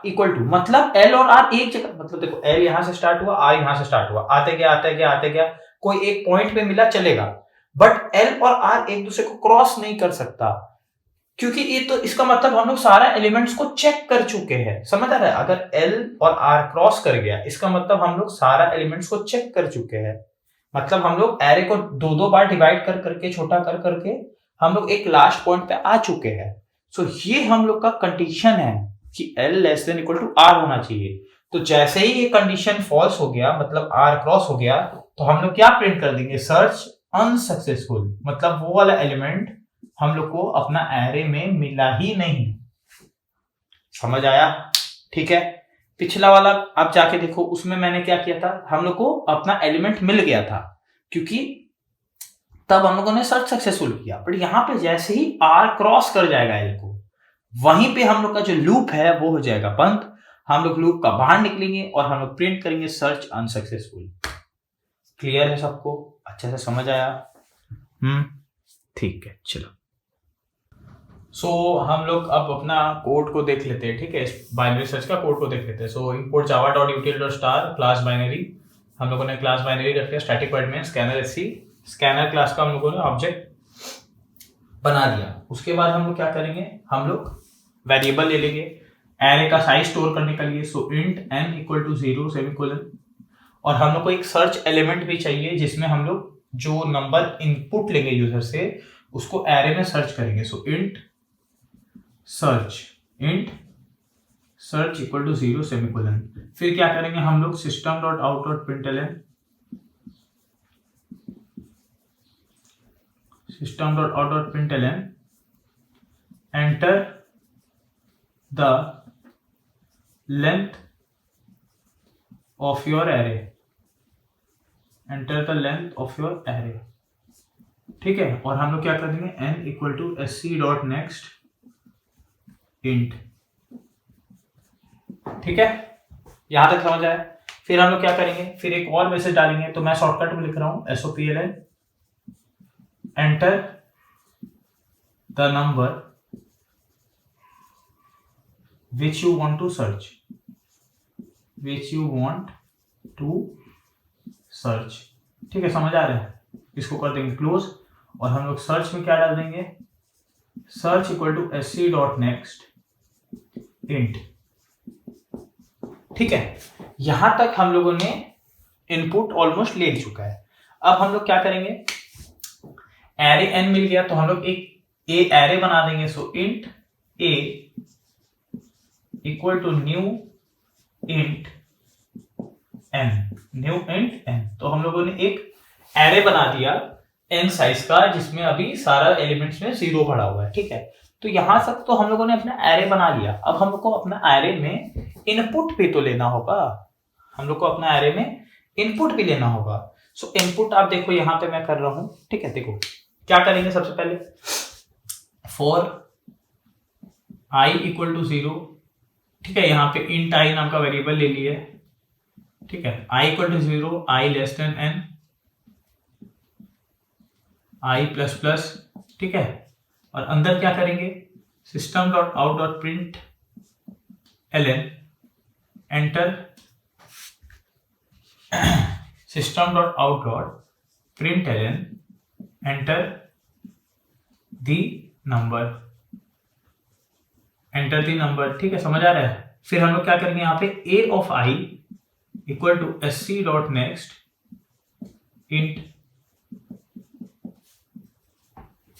equal to, मतलब L और R एक जगह, मतलब देखो L यहां से स्टार्ट हुआ, R यहां से स्टार्ट हुआ, आते गया, कोई एक पॉइंट पे मिला चलेगा, बट L और R एक दूसरे को क्रॉस नहीं कर सकता, क्योंकि ये तो इसका मतलब हम लोग सारा एलिमेंट्स को चेक कर चुके हैं, समझ आ रहा है, अगर L और R क्रॉस कर गया इसका मतलब हम लोग सारा एलिमेंट्स को चेक कर चुके हैं, मतलब हम लोग एरे को दो बार डिवाइड कर करके छोटा कर करके हम लोग एक लास्ट पॉइंट पे आ चुके हैं। सो ये हम लोग का कंडीशन है कि L less than equal to R होना चाहिए, तो जैसे ही ये कंडीशन फॉल्स हो गया, मतलब R क्रॉस हो गया, तो हम लोग क्या प्रिंट कर देंगे, सर्च अनसक्सेसफुल, मतलब वो वाला एलिमेंट हम लोग को अपना एरे में मिला ही नहीं। समझ आया? ठीक है। पिछला वाला आप जाके देखो, उसमें मैंने क्या किया था, हम लोग को अपना एलिमेंट मिल गया था क्योंकि तब हम लोगों ने सर्च सक्सेसफुल किया। बट यहां पे जैसे ही आर क्रॉस कर जाएगा एल को, वहीं पे हम लोग का जो लूप है वो हो जाएगा बंद। हम लोग लूप का बाहर निकलेंगे और हम लोग प्रिंट करेंगे सर्च अनसक्सेसफुल। क्लियर है सबको? अच्छे से समझ आया? ठीक है, चलो। सो हम लोग अब अपना कोड को देख लेते हैं। ठीक है, बाइनरी सर्च का कोड को देख लेते हैं। सो इंपोर्ट java.util.star क्लास बाइनरी, हम लोगों ने क्लास बाइनरी रख लिया। स्टैटिक वॉइड में स्कैनर एससी, स्कैनर क्लास का हम लोगों ने ऑब्जेक्ट बना दिया। उसके बाद हम लोग क्या करेंगे, हम लोग वेरिएबल ले लेंगे एरे का साइज स्टोर करने के लिए। So int n equal to 0 semicolon, और हम लोग को एक सर्च एलिमेंट भी चाहिए जिसमें हम लोग जो नंबर इनपुट लेंगे यूजर से उसको एरे में सर्च करेंगे। So int search equal to 0 semicolon. फिर क्या करेंगे हम लोग, system dot out dot println, system dot out dot println enter the length of your array, enter the length of your array. ठीक है, और हम लोग क्या कर देंगे, n equal to sc dot next int. ठीक है, यहां तक समझ आया? फिर हम लोग क्या करेंगे, फिर एक और मैसेज डालेंगे। तो मैं शॉर्टकट में लिख रहा हूं SOPLN, enter the number which you want to search, ठीक है, समझ आ रहा है? इसको कर देंगे क्लोज, और हम लोग सर्च में क्या डाल देंगे, search equal to sc dot next int. ठीक है, यहां तक हम लोगों ने इनपुट ऑलमोस्ट ले चुका है। अब हम लोग क्या करेंगे, एरे n मिल गया तो हम लोग एक एरे बना देंगे। So int a equal to new int n। तो हम लोगों ने एक एरे बना दिया n साइज का जिसमें अभी सारा एलिमेंट्स में 0 भरा हुआ है। ठीक है, तो यहां तक तो हम लोगों ने अपना एरे बना लिया। अब हम लोग को अपना एरे में इनपुट भी तो लेना होगा, हम लोग को अपना एरे में इनपुट भी लेना होगा। सो इनपुट आप देखो यहां पे मैं कर रहा हूं। ठीक है, देखो क्या करेंगे, सबसे पहले फॉर i इक्वल टू 0। ठीक है, यहाँ पे इंट i नाम का वेरिएबल ले लिए। ठीक है, i equal to 0, i less than n, i plus plus. ठीक है, और अंदर क्या करेंगे, system dot out dot print ln enter system dot out dot print ln enter the number, ठीक है, समझ आ रहा है? फिर हम लोग क्या करेंगे, यहाँ पे a of i equal to sc dot next int,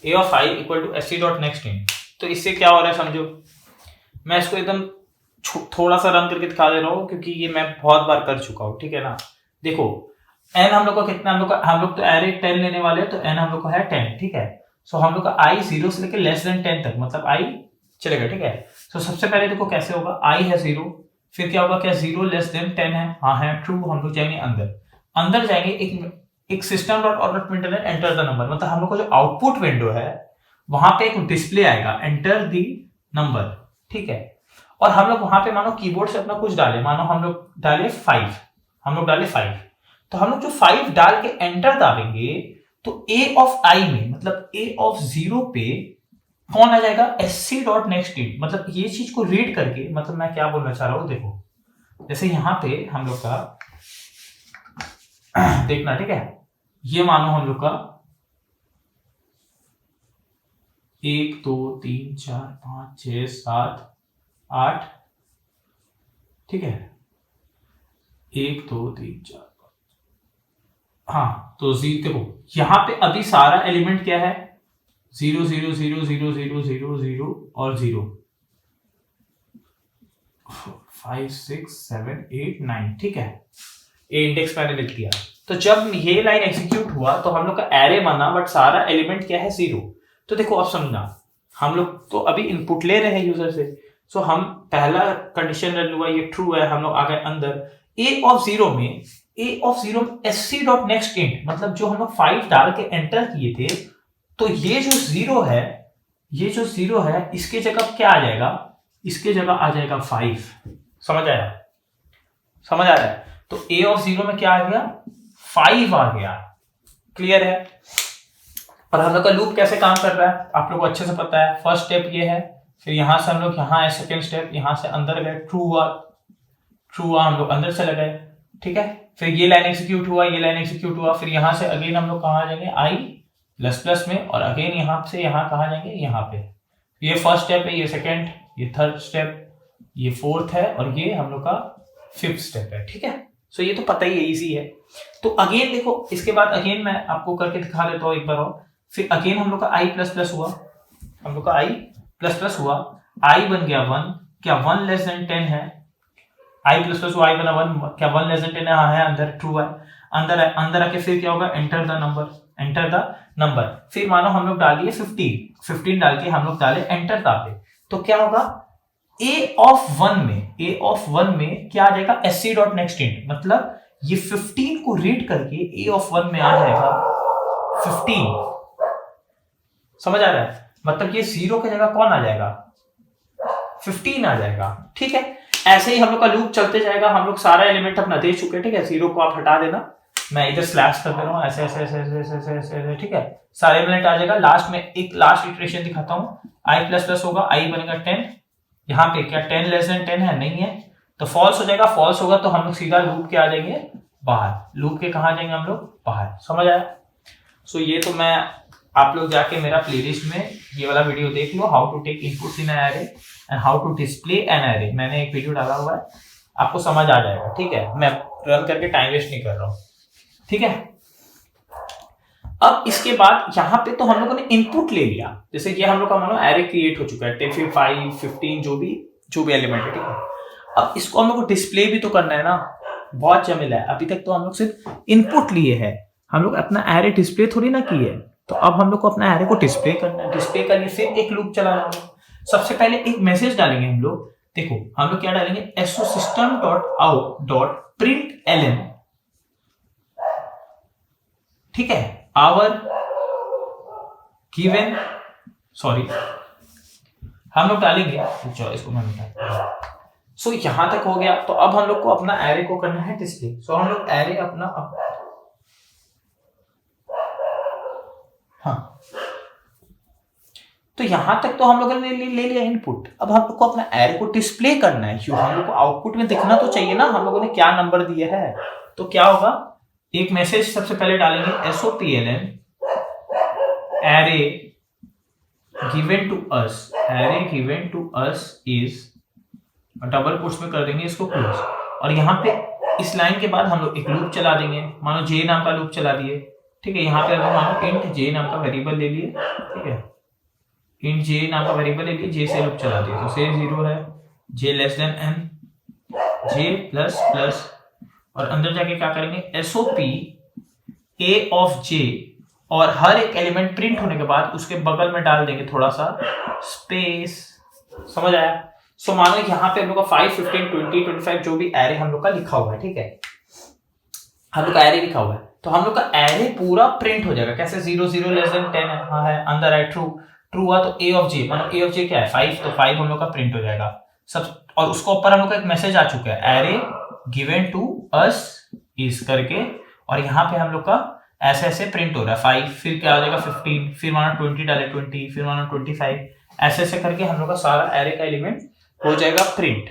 a of i equal to sc dot next int. तो इससे क्या हो रहा है समझो, मैं इसको एकदम थोड़ा सा रन करके दिखा दे रहा हूँ क्योंकि ये मैं बहुत बार कर चुका हूँ। ठीक है ना, देखो n हम लोग का कितना, हम लोग तो एरे 10 लेने वाले हैं, तो n हम लोग का है 10। ठीक है, सो हम लोग का i 0 से लेकर लेस देन 10 तक, मतलब i चलेगा। ठीक है, सो सबसे पहले देखो कैसे होगा, i है 0, फिर क्या होगा, क्या 0 लेस देन 10 है, हाँ है ट्रू। हम लोग जाएंगे अंदर जाएंगे, एक system dot out dot print enter the number, मतलब हम लोग का जो आउटपुट विंडो है वहां पे एक डिस्प्ले आएगा एंटर द नंबर। ठीक है, और हम लोग वहां पे मानो कीबोर्ड से अपना कुछ डाले, मानो हम लोग डाले 5, तो हम लोग जो 5 डाल के एंटर दाबेंगे तो a ऑफ i में, मतलब a ऑफ 0 पे कौन आ जाएगा, sc डॉट नेक्स्ट इंट। मतलब ये चीज को रीड करके, मतलब मैं क्या बोलना चाह रहा हूं, देखो जैसे यहां पे हम लोग का देखना। ठीक है, ये मानो हम लोग का 1 2 3 4 5 6 7 8, ठीक है, 1 2 3 4 5, हाँ, तो देखो यहां पे अभी सारा एलिमेंट क्या है, 0 0 0 0 0 0 0 और 0, 5 6 7 8 9। ठीक है, ये इंडेक्स मैंने लिख दिया। तो जब ये लाइन एग्जीक्यूट हुआ तो हम लोग का एरे बना, बट सारा एलिमेंट क्या है, 0। तो देखो अब समझना, हम लोग तो अभी इनपुट ले रहे हैं यूजर से, सो हम पहला कंडीशन रन हुआ, ये ट्रू है, हम लोग आ गए अंदर। ए ऑफ जीरो में एससी डॉट नेक्स्ट इंट, मतलब जो हम लोग 5 डाल के एंटर किए थे, तो ये जो जीरो है इसके जगह क्या आ जाएगा, इसके जगह आ जाएगा 5। समझ आया? समझ आ रहा है? तो ए ऑफ जीरो में क्या आ गया, 5 आ गया। क्लियर है? और हम लोग का लूप कैसे काम कर रहा है आप लोग को अच्छे से पता है। फर्स्ट स्टेप ये है, फिर यहां से हम लोग यहाँ है, सेकेंड स्टेप यहां से अंदर गए, ट्रू हुआ हम लोग अंदर चले गए, ठीक है। फिर ये लाइन एग्जीक्यूट हुआ, फिर यहां से अगेन हम लोग कहाँ जाएंगे, आई प्लस प्लस में, और अगेन यहां से यहाँ कहाँ जाएंगे, यहाँ पे। ये फर्स्ट स्टेप है, ये सेकेंड, ये थर्ड स्टेप, ये फोर्थ है, और ये हम लोग का फिफ्थ स्टेप है, ठीक है। सो ये तो पता ही है, इजी है। तो अगेन देखो, इसके बाद अगेन मैं आपको करके दिखा देता हूँ एक बार और। फिर अगेन हम लोग का आई प्लस प्लस हुआ, आई बन गया 1, क्या 1 लेस देन 10 है, आई प्लस प्लस हुआ, आई बना 1, क्या 1 लेस देन 10 है, हाँ है, अंदर ट्रू है, अंदर आके फिर क्या होगा, एंटर द नंबर। फिर मानो हम लोग डाल दिए 15 डाल के हम लोग डाले एंटर दाबे, तो क्या होगा, ए ऑफ वन में क्या आ जाएगा, एससी डॉट नेक्स्ट इंट, मतलब ये 15 को रीड करके ए ऑफ 1 में आ जाएगा 15। समझ आ रहा है? मतलब ये जीरो की जगह कौन आ जाएगा, 15 आ जाएगा, ठीक है। ऐसे ही हम लोग का लूप चलते जाएगा, हम लोग सारा एलिमेंट अपना दे चुके हैं, ठीक है। जीरो को आप हटा देना, मैं इधर स्लैश कर दे रहा हूँ, ऐसे, ठीक है। सारे एलिमेंट आ जाएगा। लास्ट में एक लास्ट इटरेशन दिखाता हूँ, आई प्लस प्लस होगा, आई बनेगा 10, यहाँ पे क्या 10 लेस देन 10 है, नहीं है, तो फॉल्स हो जाएगा। फॉल्स होगा तो हम लोग सीधा लूप के आ जाएंगे बाहर, लूप के कहाँ जाएंगे हम लोग, बाहर। समझ आया? सो ये तो मैं, आप लोग जाके मेरा प्लेलिस्ट में ये वाला वीडियो देख लो, how to take inputs in an array and how to display an array. मैंने एक वीडियो डाला हुआ है, आपको समझ आ जाएगा, ठीक है। मैं रन करके टाइम वेस्ट नहीं कर रहा हूँ, ठीक है। अब इसके बाद यहाँ पे तो हम लोगों ने इनपुट ले लिया, जैसे ये हम लोग का मानो एरे क्रिएट हो चुका है, 10 5 15 जो भी एलिमेंट है, ठीक है। अब इसको हम लोग को डिस्प्ले भी तो करना है ना, बहुत झमेला है। अभी तक तो हम लोग सिर्फ इनपुट लिए है, हम लोग अपना एरे डिस्प्ले थोड़ी ना किए, तो अब हम लोग को अपना एरे को डिस्प्ले करना है। डिस्प्ले करने से एक लूप चलाना है। सबसे पहले एक मैसेज डालेंगे हम लोग, देखो हम लोग क्या डालेंगे, SOSystem.out.println, ठीक है, आवर गिवन, सॉरी हम लोग डालेंगे, इसको मैं सो यहां तक हो गया। तो अब हम लोग को अपना एरे को करना है डिस्प्ले। सो हम लोग एरे अपना हाँ, तो यहां तक तो हम लोगों ने ले लिया इनपुट। अब हम लोग को अपना एरे को डिस्प्ले करना है, क्यों, हम लोग को आउटपुट में दिखना तो चाहिए ना हम लोगों ने क्या नंबर दिया है। तो क्या होगा, एक मैसेज सबसे पहले डालेंगे, SOPLN array given to us is, double quotes में कर देंगे इसको क्लोज, और यहाँ पे इस लाइन के बाद हम लोग एक लूप चला देंगे, मानो जे नाम का लूप चला दिए, ठीक है। यहाँ पे हम मानो इंट जे नाम का वेरिएबल ले लिए, ठीक है, इंट जे नाम का वेरिएबल ले लिए, जे से लूप चला दिए, तो से 0 है, जे लेस देन n, जे प्लस प्लस, और अंदर जाके क्या करेंगे, SOP A ऑफ J, और हर एक एलिमेंट प्रिंट होने के बाद उसके बगल में डाल देंगे थोड़ा सा स्पेस। समझ आया? सो मानो यहाँ पे हम लोग का 5 15 20 25 जो भी एरे हम लोग का लिखा हुआ है, ठीक है, हम लोग का एरे लिखा हुआ है, तो हम लोग का एरे पूरा प्रिंट हो जाएगा। कैसे, 0 0 लेस देन 10 है, हाँ है, अंदर है, ट्रू हुआ, तो A ऑफ J, मानो A ऑफ J क्या है 5, तो 5 हम लोग का प्रिंट हो जाएगा सब। और उसको ऊपर हम लोग का एक मैसेज आ चुका है, एरे गिवन टू अस इस करके, और यहाँ पे हम लोग का ऐसे ऐसे प्रिंट हो रहा है 5, फिर क्या हो जाएगा 15, फिर मानो 20 डाले 20, फिर मानो 25, ऐसे ऐसे करके हम लोग का सारा एरे का एलिमेंट हो जाएगा प्रिंट।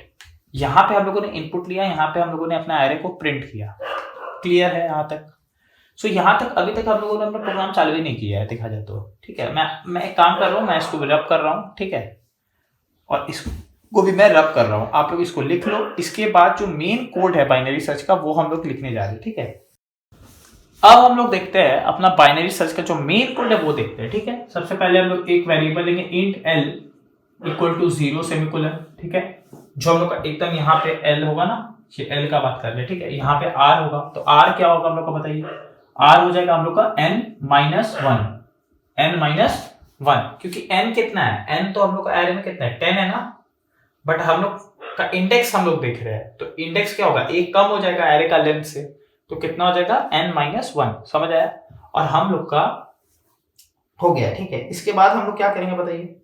यहाँ पे हम लोगों ने इनपुट लिया, यहाँ पे हम लोगों ने अपना एरे को प्रिंट किया। क्लियर है यहाँ तक? सो यहाँ तक अभी तक हम लोगों ने अपना प्रोग्राम चालू ही नहीं किया है, देखा जाए तो, ठीक है। मैं एक काम कर रहा हूँ, मैं इसको रब कर रहा हूँ, ठीक है, और इसको भी मैं रब कर रहा हूँ, आप लोग इसको लिख लो। इसके बाद जो मेन कोड है बाइनरी सर्च का, वो हम लोग लिखने जा रहे हैं, ठीक है। अब हम लोग देखते हैं अपना बाइनरी सर्च का जो मेन कोड है वो देखते हैं, ठीक है। सबसे पहले हम लोग एक वेरिएबल लेंगे, int l equal to 0 semicolon, ठीक है, जो हम लोग का एकदम यहाँ पे l होगा ना, ये l का बात कर रहे हैं, ठीक है। यहाँ पे r होगा, तो r क्या होगा हम लोग को बताइए, r हो जाएगा हम लोग का n-1, 1, क्योंकि n कितना है, n तो हम लोग का एरे में कितना है 10 है ना, बट हम लोग का इंडेक्स हम लोग देख रहे हैं, तो इंडेक्स क्या होगा, एक कम हो जाएगा एरे का लेंथ से, तो कितना हो जाएगा n-1, समझ आया। और हम लोग का हो गया, ठीक है। इसके बाद हम लोग क्या करेंगे बताइए,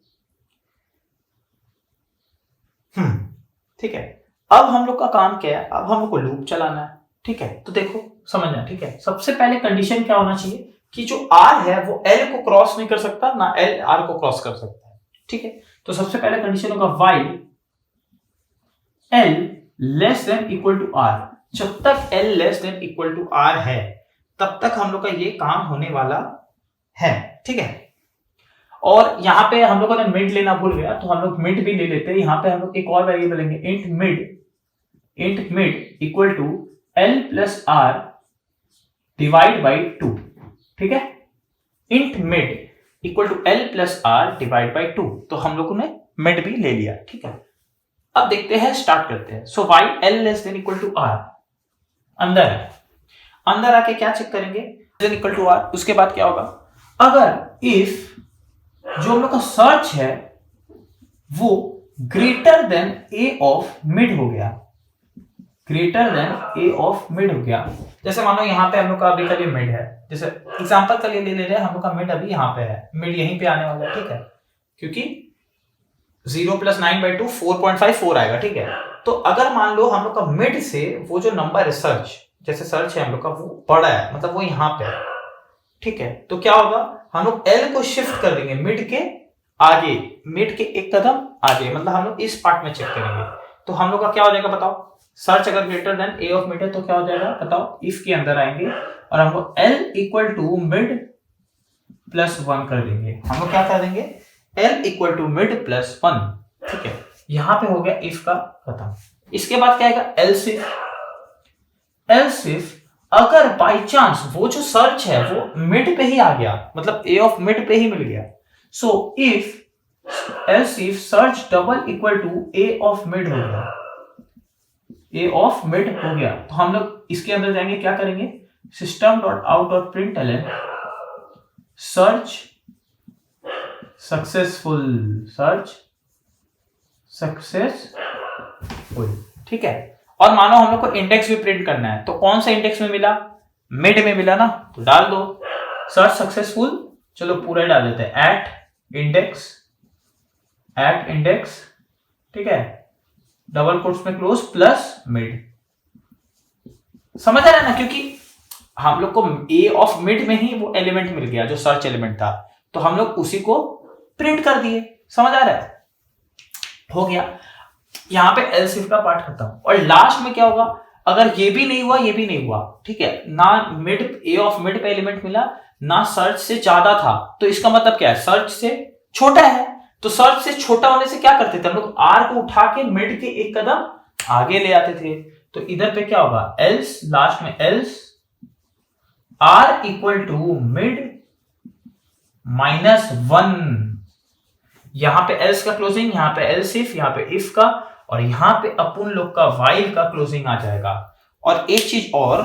ठीक है। अब हम लोग का काम क्या है, अब हम लोग को लूप चलाना है, ठीक है। तो देखो समझना, ठीक है। सबसे पहले कंडीशन क्या होना चाहिए कि जो r है वो l को क्रॉस नहीं कर सकता, ना l r को क्रॉस कर सकता है, ठीक है। तो सबसे पहले कंडीशन होगा while l less than equal to r। जब तक l less than equal to r है तब तक हम लोग का ये काम होने वाला है, ठीक है। और यहाँ पे हम लोगों ने मिड लेना भूल गया, तो हम लोग मिड भी ले लेते हैं। यहाँ पे हम लोग एक और वेरिएबल लेंगे, int mid equal to l plus r divide by 2, ठीक है। Int mid equal to l plus r divide by 2, तो हम लोगों ने मिड भी ले लिया, ठीक है। अब देखते हैं, स्टार्ट करते हैं। So while l less than equal to r, अंदर है, अंदर आके क्या चेक करेंगे, देन इक्वल टू r। उसके बाद क्या होगा, अगर इफ जो हम लोग का सर्च है वो greater than a of mid हो गया, greater than a of mid हो गया। जैसे मानो यहाँ पे हम लोग का अभी का ये मिड है, जैसे एग्जांपल के लिए ले रहे हैं, हम लोग का मिड अभी यहाँ पे है, मिड यहीं पे आने वाला है, ठीक है, क्योंकि 0 + 9/2 4.54 आएगा, ठीक है। तो अगर मान लो हम लोग का मिड से वो जो नंबर है सर्च, जैसे सर्च है हम लोग का वो बड़ा है, मतलब वो यहाँ पे है, ठीक है। तो क्या होगा, हम लोग l को शिफ्ट कर देंगे मिड के आगे, मिड के एक कदम आगे, मतलब हम लोग इस पार्ट में चेक करेंगे। तो हम लोग का क्या हो जाएगा बताओ, सर्च अगर greater than a of mid है तो क्या हो जाएगा बताओ, इफ के अंदर आएंगे और हम लोग l equal to mid plus 1 कर देंगे। हम लोग क्या कर देंगे, l equal to mid plus 1, ठीक है। यहां पे हो गया इफ का खत्म। इसके बाद क्या आएगा, एल्स इफ अगर बाय चांस वो जो सर्च है वो मिड पे ही आ गया, मतलब a ऑफ मिड पे ही मिल गया, so if else if search double equal to a of mid हो गया, a ऑफ मिड हो गया, तो हम लोग इसके अंदर जाएंगे, क्या करेंगे, system dot out dot println search successful, search successful, ठीक है। और मानो हम लोग को इंडेक्स भी प्रिंट करना है, तो कौन सा इंडेक्स में मिला, मिड में मिला ना, तो डाल दो सर्च सक्सेसफुल, चलो पूरा डाल देते हैं, एट इंडेक्स, ठीक है, डबल कोट्स में क्लोज प्लस मिड। समझ आ रहा है ना, क्योंकि हम लोग को a ऑफ मिड में ही वो एलिमेंट मिल गया जो सर्च एलिमेंट था, तो हम लोग उसी को प्रिंट कर दिए। समझ आ रहा है, हो गया। यहां पे एल्स इफ का पार्ट खत्म। और लास्ट में क्या होगा, अगर ये भी नहीं हुआ, ये भी नहीं हुआ, ठीक है, ना मिड a ऑफ मिड पे एलिमेंट मिला, ना सर्च से ज्यादा था, तो इसका मतलब क्या है, सर्च से छोटा है। तो सर्च से छोटा होने से क्या करते थे हम लोग, r को उठा के मिड के एक कदम आगे ले आते थे। तो इधर पे क्या होगा, एल्स, लास्ट में else r equal to mid -1, यहां पे एल्स का क्लोजिंग, यहां पे एल्स इफ, यहां पे इफ का, और यहां पे अपन लोग का वाइल का क्लोजिंग आ जाएगा। और एक चीज और,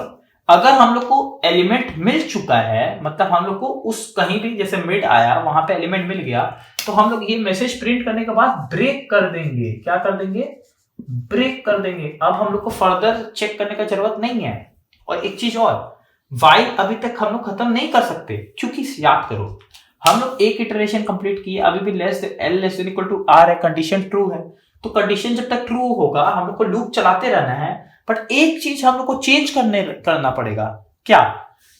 अगर हम लोग को एलिमेंट मिल चुका है, मतलब हम लोग को उस कहीं भी जैसे मिड आया वहां पे एलिमेंट मिल गया, तो हम लोग ये मैसेज प्रिंट करने के बाद ब्रेक कर देंगे। क्या कर देंगे, ब्रेक कर देंगे। अब हम लोग को फर्दर चेक करने का जरूरत नहीं है। और एक चीज और, वाइल अभी तक हम लोग खत्म नहीं कर सकते, क्योंकि याद करो हम लोग एक इटरेशन कंप्लीट किए, अभी भी l less than equal to r है, कंडीशन ट्रू है। तो कंडीशन जब तक ट्रू होगा हम लोग को लूप चलाते रहना है, बट एक चीज हम लोग को चेंज करना पड़ेगा। क्या,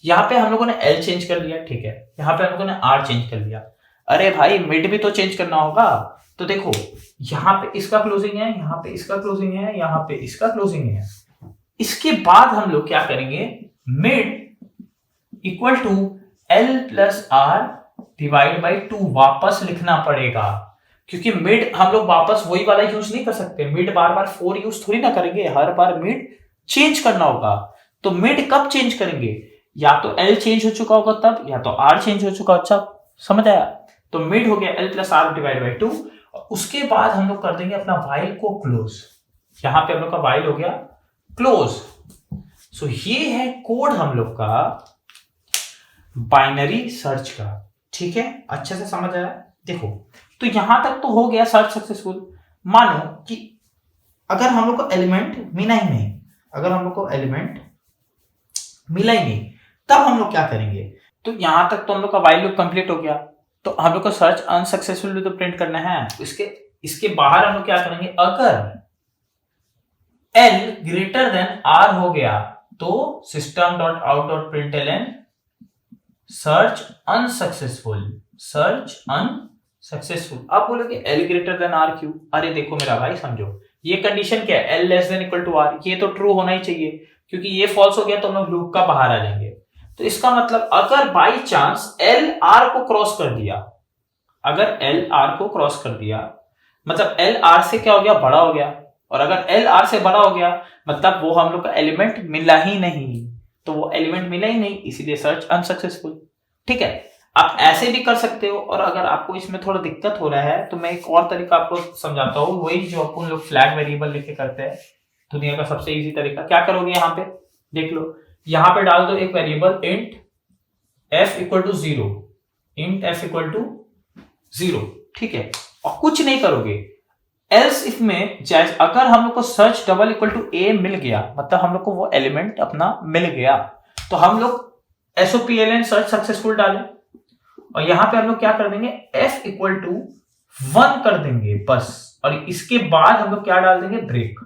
यहाँ पे हम लोगों ने l चेंज कर लिया, ठीक है, यहाँ पे हम लोगों ने r चेंज कर लिया। अरे भाई मिड भी तो चेंज करना होगा। तो देखो यहाँ पे इसका क्लोजिंग है, यहाँ पे इसका क्लोजिंग है, यहाँ पे इसका क्लोजिंग है। इसके बाद हम लोग क्या करेंगे, mid equal to l plus r divide by 2 वापस लिखना पड़ेगा, क्योंकि मिड हम लोग वापस वही वाला यूज नहीं कर सकते। मिड बार बार 4 यूज थोड़ी ना करेंगे, हर बार मिड चेंज करना होगा। तो मिड कब चेंज करेंगे, या तो l चेंज हो चुका होगा तब, या तो r चेंज हो चुका। अच्छा समझ आया, तो मिड हो गया l plus r divide by 2। उसके बाद हम लोग कर देंगे अपना वाइल को क्लोज। यहां पे हम लोग का वाइल हो गया क्लोज। सो ये है कोड हम लोग का बाइनरी सर्च का, ठीक है, अच्छे से समझ आया। देखो तो यहां तक तो हो गया सर्च सक्सेसफुल। मानो कि अगर हम लोग को एलिमेंट मिला ही नहीं, अगर हम लोग को एलिमेंट मिला ही नहीं, तब हम लोग क्या करेंगे? तो यहां तक तो हम लोग का व्हाइल लूप कंप्लीट हो गया, तो हम लोग को सर्च अनसक्सेसफुल तो प्रिंट करना है। इसके बाहर हम लोग क्या करेंगे? अगर L ग्रेटर देन R हो गया तो system.out.println search unsuccessful, search unsuccessful. अब बोलोगे L ग्रेटर देन R क्यों? अरे देखो मेरा भाई, समझो ये कंडीशन क्या है, L less than equal to R, ये तो ट्रू होना ही चाहिए, क्योंकि ये फॉल्स हो गया तो हम लोग लूप का बाहर आ जाएंगे। तो इसका मतलब अगर बाई चांस L R को क्रॉस कर दिया, अगर L R को क्रॉस कर दिया मतलब L R से क्या हो गया? बड़ा हो गया, और अगर L R से बड़ा हो गया मतलब वो हम लोग का एलिमेंट मिला ही नहीं, तो वो एलिमेंट मिला ही नहीं, इसीलिए सर्च अनसक्सेसफुल। ठीक है, आप ऐसे भी कर सकते हो, और अगर आपको इसमें थोड़ा दिक्कत हो रहा है तो मैं एक और तरीका आपको समझाता हूँ, वही जो अपन लोग फ्लैग वेरिएबल लेके करते हैं, दुनिया का सबसे इजी तरीका। क्या करोगे? यहाँ पे देख लो, यहाँ पे डाल दो एक variable int f equal to 0, int f equal to 0, ठीक है, और कुछ नहीं करोगे। एल्स इफ में जैसे अगर हम लोग को search double equal to a मिल गया, मतलब हम लोग को वो एलिमेंट अपना मिल गया, तो हम लोग SOPLN सर्च सक्सेसफुल डालें, और यहां पे हम लोग क्या कर देंगे? f इक्वल टू 1 कर देंगे बस, और इसके बाद हम लोग क्या डाल देंगे? ब्रेक।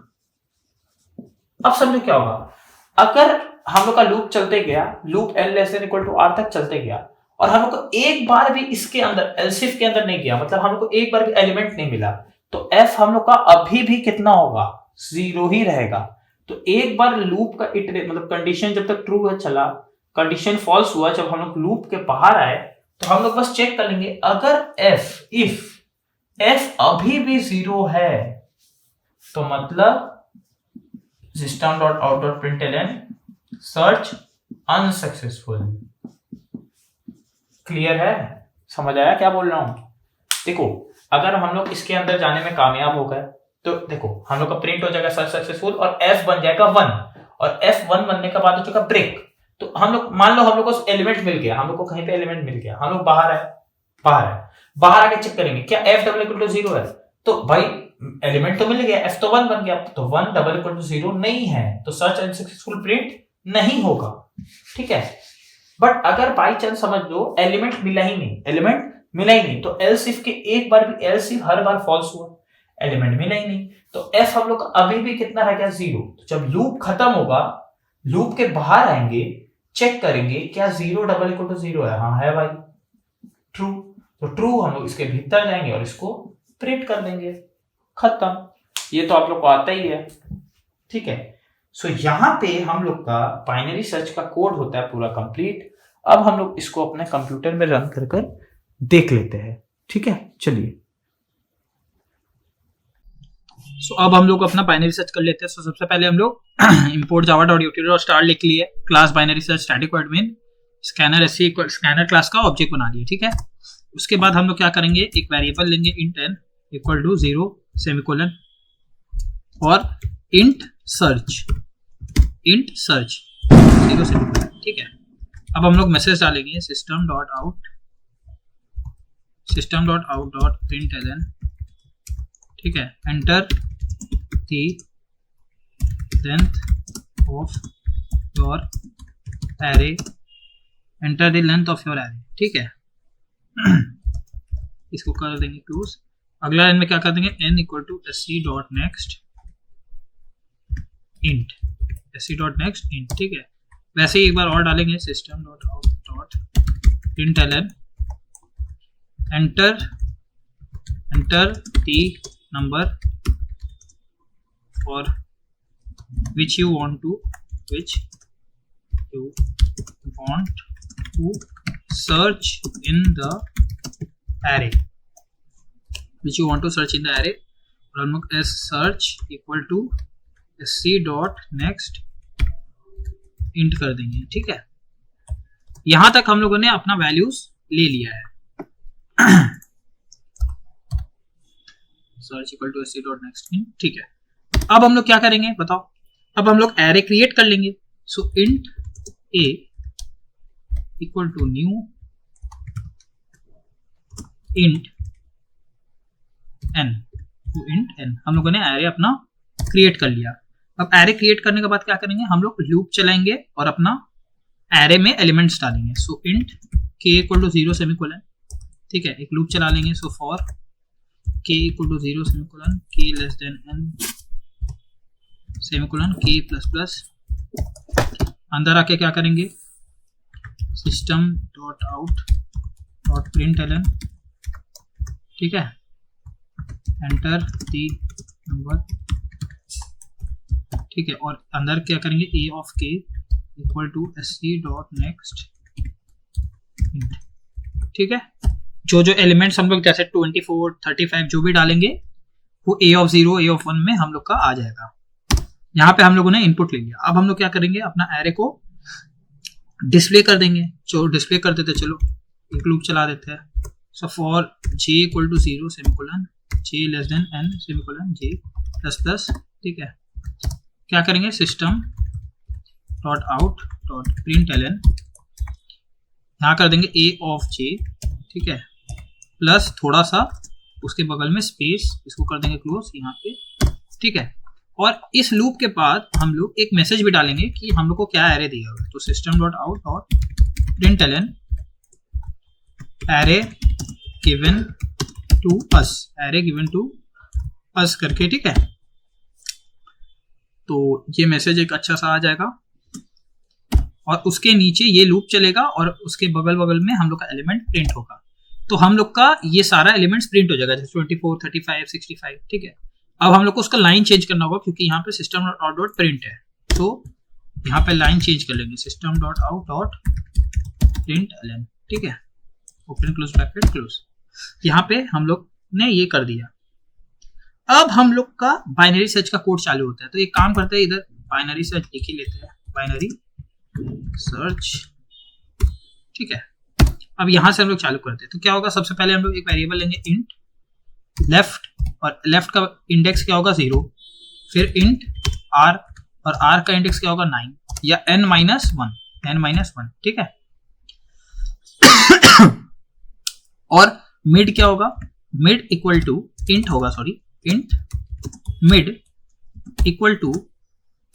अब समझो क्या होगा, अगर हम लोग का लूप चलते गया, loop L less than equal to R तक चलते गया, और हम लोग को एक बार भी इसके अंदर एल्स इफ के अंदर नहीं गया, मतलब हम लोग को एक बार भी एलिमेंट नहीं मिला, तो f हम लोग का अभी भी कितना होगा? 0 ही रहेगा। तो एक बार लूप का इटरेट मतलब कंडीशन जब तक ट्रू है चला, कंडीशन फॉल्स हुआ, जब हम लोग लूप के बाहर आए तो हम लोग बस चेक कर लेंगे, अगर f अभी भी 0 है तो मतलब system.out.println सर्च अनसक्सेसफुल। क्लियर है? समझ आया क्या बोल रहा हूं? देखो अगर हम लोग इसके अंदर जाने में कामयाब हो गए तो देखो हम लोग का प्रिंट हो जाएगा सर्च सक्सेसफुल, और f बन जाएगा 1, और f1 बनने का बाद हो चुका ब्रेक। तो हम लोग मान लो हम लोग को एलिमेंट मिल गया, हम लोग को कहीं पे एलिमेंट मिल गया, हम लोग बाहर बाहर आके चेक करेंगे क्या f डबल इक्वल टू 0 है, तो भाई एलिमेंट तो मिल गया, f तो 1 बन गया, तो 1 डबल इक्वल टू 0 नहीं है, तो सर्च अनसक्सेसफुल प्रिंट नहीं होगा। ठीक है, बट अगर बाई चांस समझ लो एलिमेंट मिला ही नहीं, तो एल्स इफ के एक बार भी एल्स इफ हर बार फॉल्स हुआ, एलिमेंट मिला ही नहीं, तो f हम लोग अभी भी कितना रह गया? 0। तो जब लूप खत्म होगा, लूप के बाहर आएंगे, चेक करेंगे क्या 0 डबल इक्वल टू 0 है? हाँ है भाई, ट्रू, तो ट्रू हम लोग इसके भीतर जाएंगे और इसको प्रिंट कर देंगे, खत्म। ये तो आप लोग को आता ही है। ठीक है, सो यहां पे हम लोग का बाइनरी सर्च का कोड होता है पूरा कंप्लीट। अब हम लोग इसको अपने कंप्यूटर में रन कर देख लेते हैं। ठीक है, चलिए। सो अब हम लोग अपना बाइनरी सर्च कर लेते हैं। सो सबसे पहले हम लोग import java.utility.start लिख लिए, class binary search static admin scanner SC scanner class का ऑब्जेक्ट बना दिया। ठीक है, उसके बाद हम लोग क्या करेंगे, एक वेरिएबल लेंगे int n equal to 0 semicolon और int search 0 सेमीकोलन। ठीक है, अब हम लोग मैसेज डालेंगे system.out.println। ठीक है, enter the length of your array, enter the length of your array. ठीक है, इसको कर देंगे क्लोज। अगला लाइन में क्या कर देंगे, n equal to sc.next int, sc.next int। ठीक है, वैसे ही एक बार और डालेंगे system.out.println enter the number for which you want to search in the array, और हम लोग search equal to sc.next int कर देंगे। ठीक है, यहां तक हम लोगों ने अपना वैल्यूज ले लिया है। search equal to sc.next int। ठीक है, अब हम लोग क्या करेंगे बताओ, अब हम लोग एरे क्रिएट कर लेंगे। So int a equal to new int n, तो इंट n हम लोगों ने एरे अपना क्रिएट कर लिया। अब एरे क्रिएट करने के बाद क्या करेंगे, हम लोग लूप चलाएंगे और अपना एरे में एलिमेंट्स डालेंगे। So int k equal to 0 semicolon, ठीक है, एक लूप चला लेंगे। So for k equal to 0 semicolon k less than n semicolon k plus plus, अंदर आके क्या करेंगे, system dot out dot println, ठीक है, एंटर द नंबर, ठीक है, और अंदर क्या करेंगे, a of k equal to sc dot next, ठीक है। जो जो एलिमेंट्स हम लोग जैसे 24, 35 जो भी डालेंगे वो a ऑफ 0, a ऑफ 1 में हम लोग का आ जाएगा। यहाँ पे हम लोगों ने इनपुट ले लिया। अब हम लोग क्या करेंगे, अपना एरे को डिस्प्ले कर देंगे। जो डिस्प्ले कर देते, चलो एक लूप चला देते हैं। So for j equal to 0 semicolon j less than n semicolon j plus plus, ठीक है, क्या करेंगे, system dot out dot println, यहाँ कर देंगे a ऑफ j, ठीक है, प्लस थोड़ा सा उसके बगल में स्पेस, इसको कर देंगे क्लोज यहाँ पे, ठीक है। और इस लूप के बाद हम लोग एक मैसेज भी डालेंगे कि हम लोग को क्या एरे दिया हुआ है। तो system dot out dot println array given to us, array given to us करके, ठीक है। तो ये मैसेज एक अच्छा सा आ जाएगा और उसके नीचे ये लूप चलेगा और उसके बगल बगल में हम लोग का एलिमेंट प्रिंट होगा। तो हम लोग का ये सारा एलिमेंट्स प्रिंट हो जाएगा, जैसे 24, 35, 65, ठीक है। अब हम लोग को उसका लाइन चेंज करना होगा क्योंकि यहाँ पे system dot out dot print है, तो यहाँ पे लाइन चेंज कर लेंगे, system dot out dot print ln, ठीक है, ओपन क्लोज ब्रैकेट क्लोज। यहाँ पे हम लोग ने ये कर दिया। अब हम लोग का बाइनरी सर्च का कोड चालू होता है। तो एक काम करते हैं, इधर बाइनरी सर्च लिख ही लेते हैं, बाइनरी सर्च, ठीक है। अब यहां से हम लोग चालू करते हैं। तो क्या होगा, सबसे पहले हम लोग एक वेरिएबल लेंगे इंट लेफ्ट, और लेफ्ट का इंडेक्स क्या होगा 0, फिर इंट r, और r का इंडेक्स क्या होगा 9 या n-1, ठीक है। और मिड क्या होगा, मिड इक्वल टू इंट होगा, sorry, int mid equal to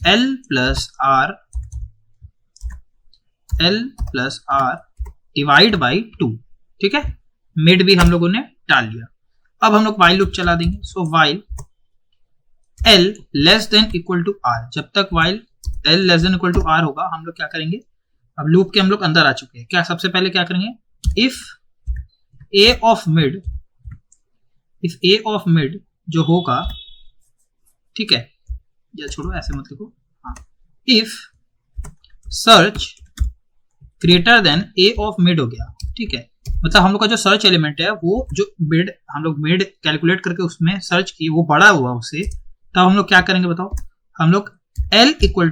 l plus r divide by 2, ठीक है। मिड भी हम लोगों ने डाल लिया। अब हम लोग वाइल लूप चला देंगे। So while l less than equal to r, जब तक while l less than equal to r होगा हम लोग क्या करेंगे, अब लूप के हम लोग अंदर आ चुके हैं। क्या सबसे पहले क्या करेंगे, इफ a ऑफ मिड जो होगा, ठीक है, या छोड़ो ऐसे मत लिखो, हाँ, if search greater than a of mid हो गया, ठीक है, मतलब हम लोग का जो सर्च एलिमेंट है वो जो मिड हम लोग मिड कैलकुलेट करके उसमें सर्च किए वो बड़ा हुआ उससे, तब हम लोग क्या करेंगे बताओ, हम लोग l equal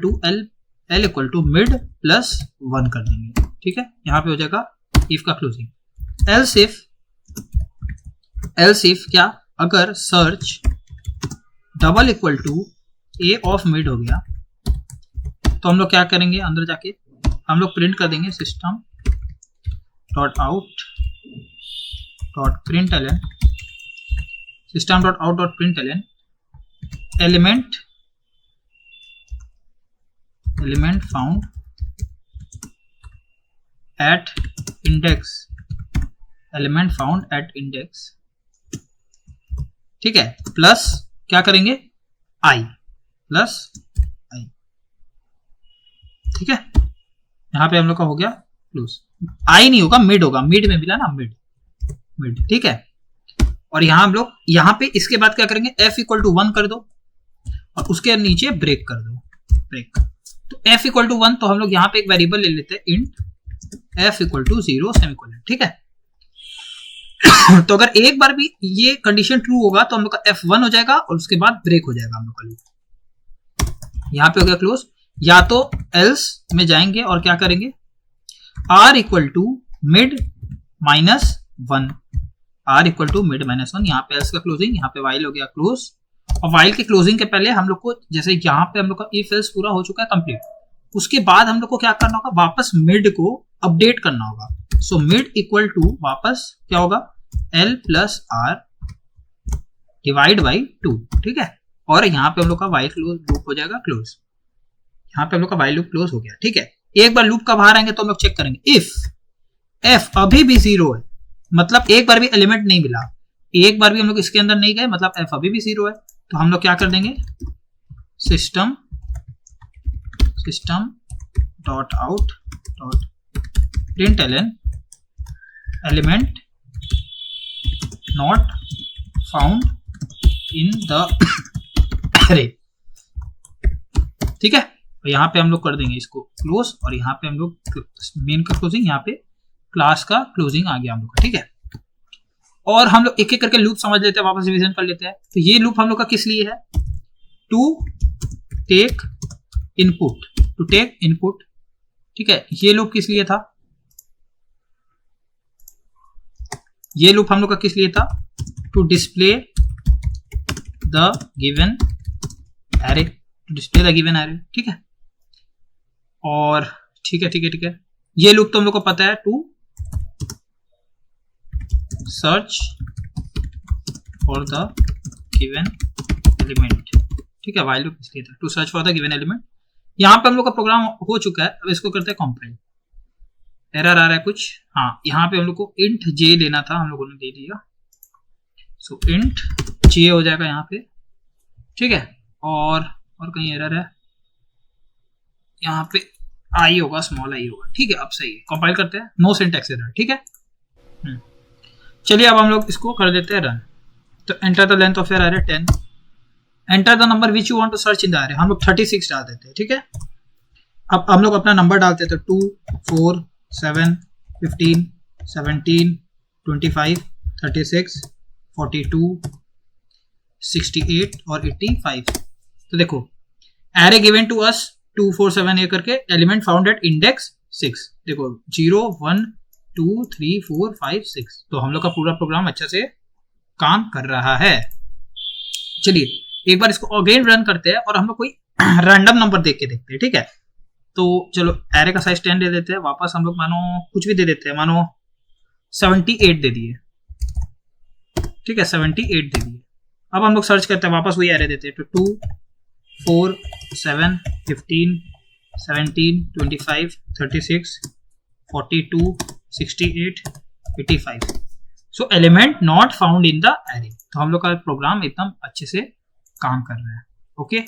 to mid plus 1 कर देंगे, ठीक है। यहाँ पे हो जाएगा इफ का क्लोजिंग। एल्स इफ क्या, अगर search double equal to a of mid हो गया तो हम लोग क्या करेंगे, अंदर जाके हम लोग प्रिंट कर देंगे system dot out dot println, system dot out dot println element found at index, ठीक है, प्लस क्या करेंगे, आई प्लस आई, ठीक है। यहां पे हम लोग का हो गया क्लोज। आई नहीं होगा, मिड होगा, मिड में मिला ना, मिड, ठीक है। और यहां हम लोग यहां पे इसके बाद क्या करेंगे, f इक्वल टू 1 कर दो और उसके नीचे ब्रेक कर दो, ब्रेक। तो f इक्वल टू 1, तो हम लोग यहां पे एक वेरिएबल ले लेते हैं int f equal to 0 semicolon, ठीक है। तो अगर एक बार भी ये कंडीशन ट्रू होगा तो हम लोग का f1 हो जाएगा और उसके बाद ब्रेक हो जाएगा हम लोग का लूप। यहां पे हो गया क्लोज। या तो एल्स में जाएंगे और क्या करेंगे, r equal to mid minus 1, r equal to mid minus 1, यहाँ पे एल्स का क्लोजिंग, यहाँ पे वाइल हो गया क्लोज। और वाइल के क्लोजिंग के पहले हम लोग को, जैसे यहाँ पे हम लोग का इफ एल्स पूरा हो चुका है कंप्लीट, उसके बाद हम लोग को क्या करना होगा, वापस मिड को अपडेट करना होगा। सो मिड इक्वल टू वापस क्या होगा, L plus R divide by 2, ठीक है। और यहाँ पे हम लोग का वाइल लूप हो जाएगा क्लोज। यहाँ पे हम लोग का वाइल लूप क्लोज हो गया, ठीक है। एक बार लूप का बाहर आएंगे तो हम लोग चेक करेंगे इफ f अभी भी 0 है, मतलब एक बार भी एलिमेंट नहीं मिला, एक बार भी हम लोग इसके अंदर नहीं गए, मतलब f अभी भी 0 है, तो हम लोग क्या कर देंगे, system dot out dot println element not found in the अरे, ठीक है। तो यहाँ पे हम लोग कर देंगे इसको क्लोज, और यहाँ पे हम लोग मेन का क्लोजिंग, यहाँ पे क्लास का क्लोजिंग आ गया हम लोग का, ठीक है। और हम लोग एक एक करके लूप समझ लेते हैं, वापस रिवीजन कर लेते हैं। तो ये लूप हम लोग का किस लिए है, टू टेक इनपुट, ठीक है। ये लूप किस लिए था, ये लूप हम लोग का किस लिए था, to display the given array, ठीक है। और ठीक है, ये लूप तो हम लोग को पता है, to search for the given element, ठीक है। वाइल लूप इसलिए था to search for the given element. यहाँ पे हम लोग का प्रोग्राम हो चुका है, अब इसको करते हैं कंपाइल। एरर आ रहा है कुछ, हाँ, यहाँ पे हम लोग को इंट जे लेना था, हम लोगों ने दे दिया, सो इंट जे हो जाएगा यहाँ पे, ठीक है। और कहीं एरर है, यहाँ पे आई होगा, स्मॉल आई होगा, ठीक है। अब सही है, कंपाइल करते हैं, नो सिंटैक्स एरर, ठीक है। चलिए अब हम लोग इसको कर देते हैं रन। तो enter the length of your array 10, enter the number which you want to search in the array, हम लोग 36 डाल देते हैं, ठीक है। अब हम लोग अपना नंबर डालते हैं, तो 2 4 7 15 17 25 36 42 68 और 85। तो देखो एरे गिवन टू अस 2 4 7 ये करके, एलिमेंट फाउंड एट इंडेक्स 6, देखो 0 1 2 3 4 5 6। तो हम लोग का पूरा प्रोग्राम अच्छे से काम कर रहा है। चलिए एक बार इसको अगेन रन करते हैं, और हम लोग कोई रैंडम नंबर देख के देखते हैं, ठीक है। तो चलो एरे का साइज 10 दे देते हैं, वापस हम लोग मानो कुछ भी दे देते हैं, मानो 78 दे दिए, ठीक है, 78 दे दिए। अब हम लोग सर्च करते हैं, वापस वही एरे देते हैं, तो 2 4 7 15 17 25 36 42 68 85। सो element not found in the array. तो हम लोग का प्रोग्राम एकदम अच्छे से काम कर रहा है, ओके।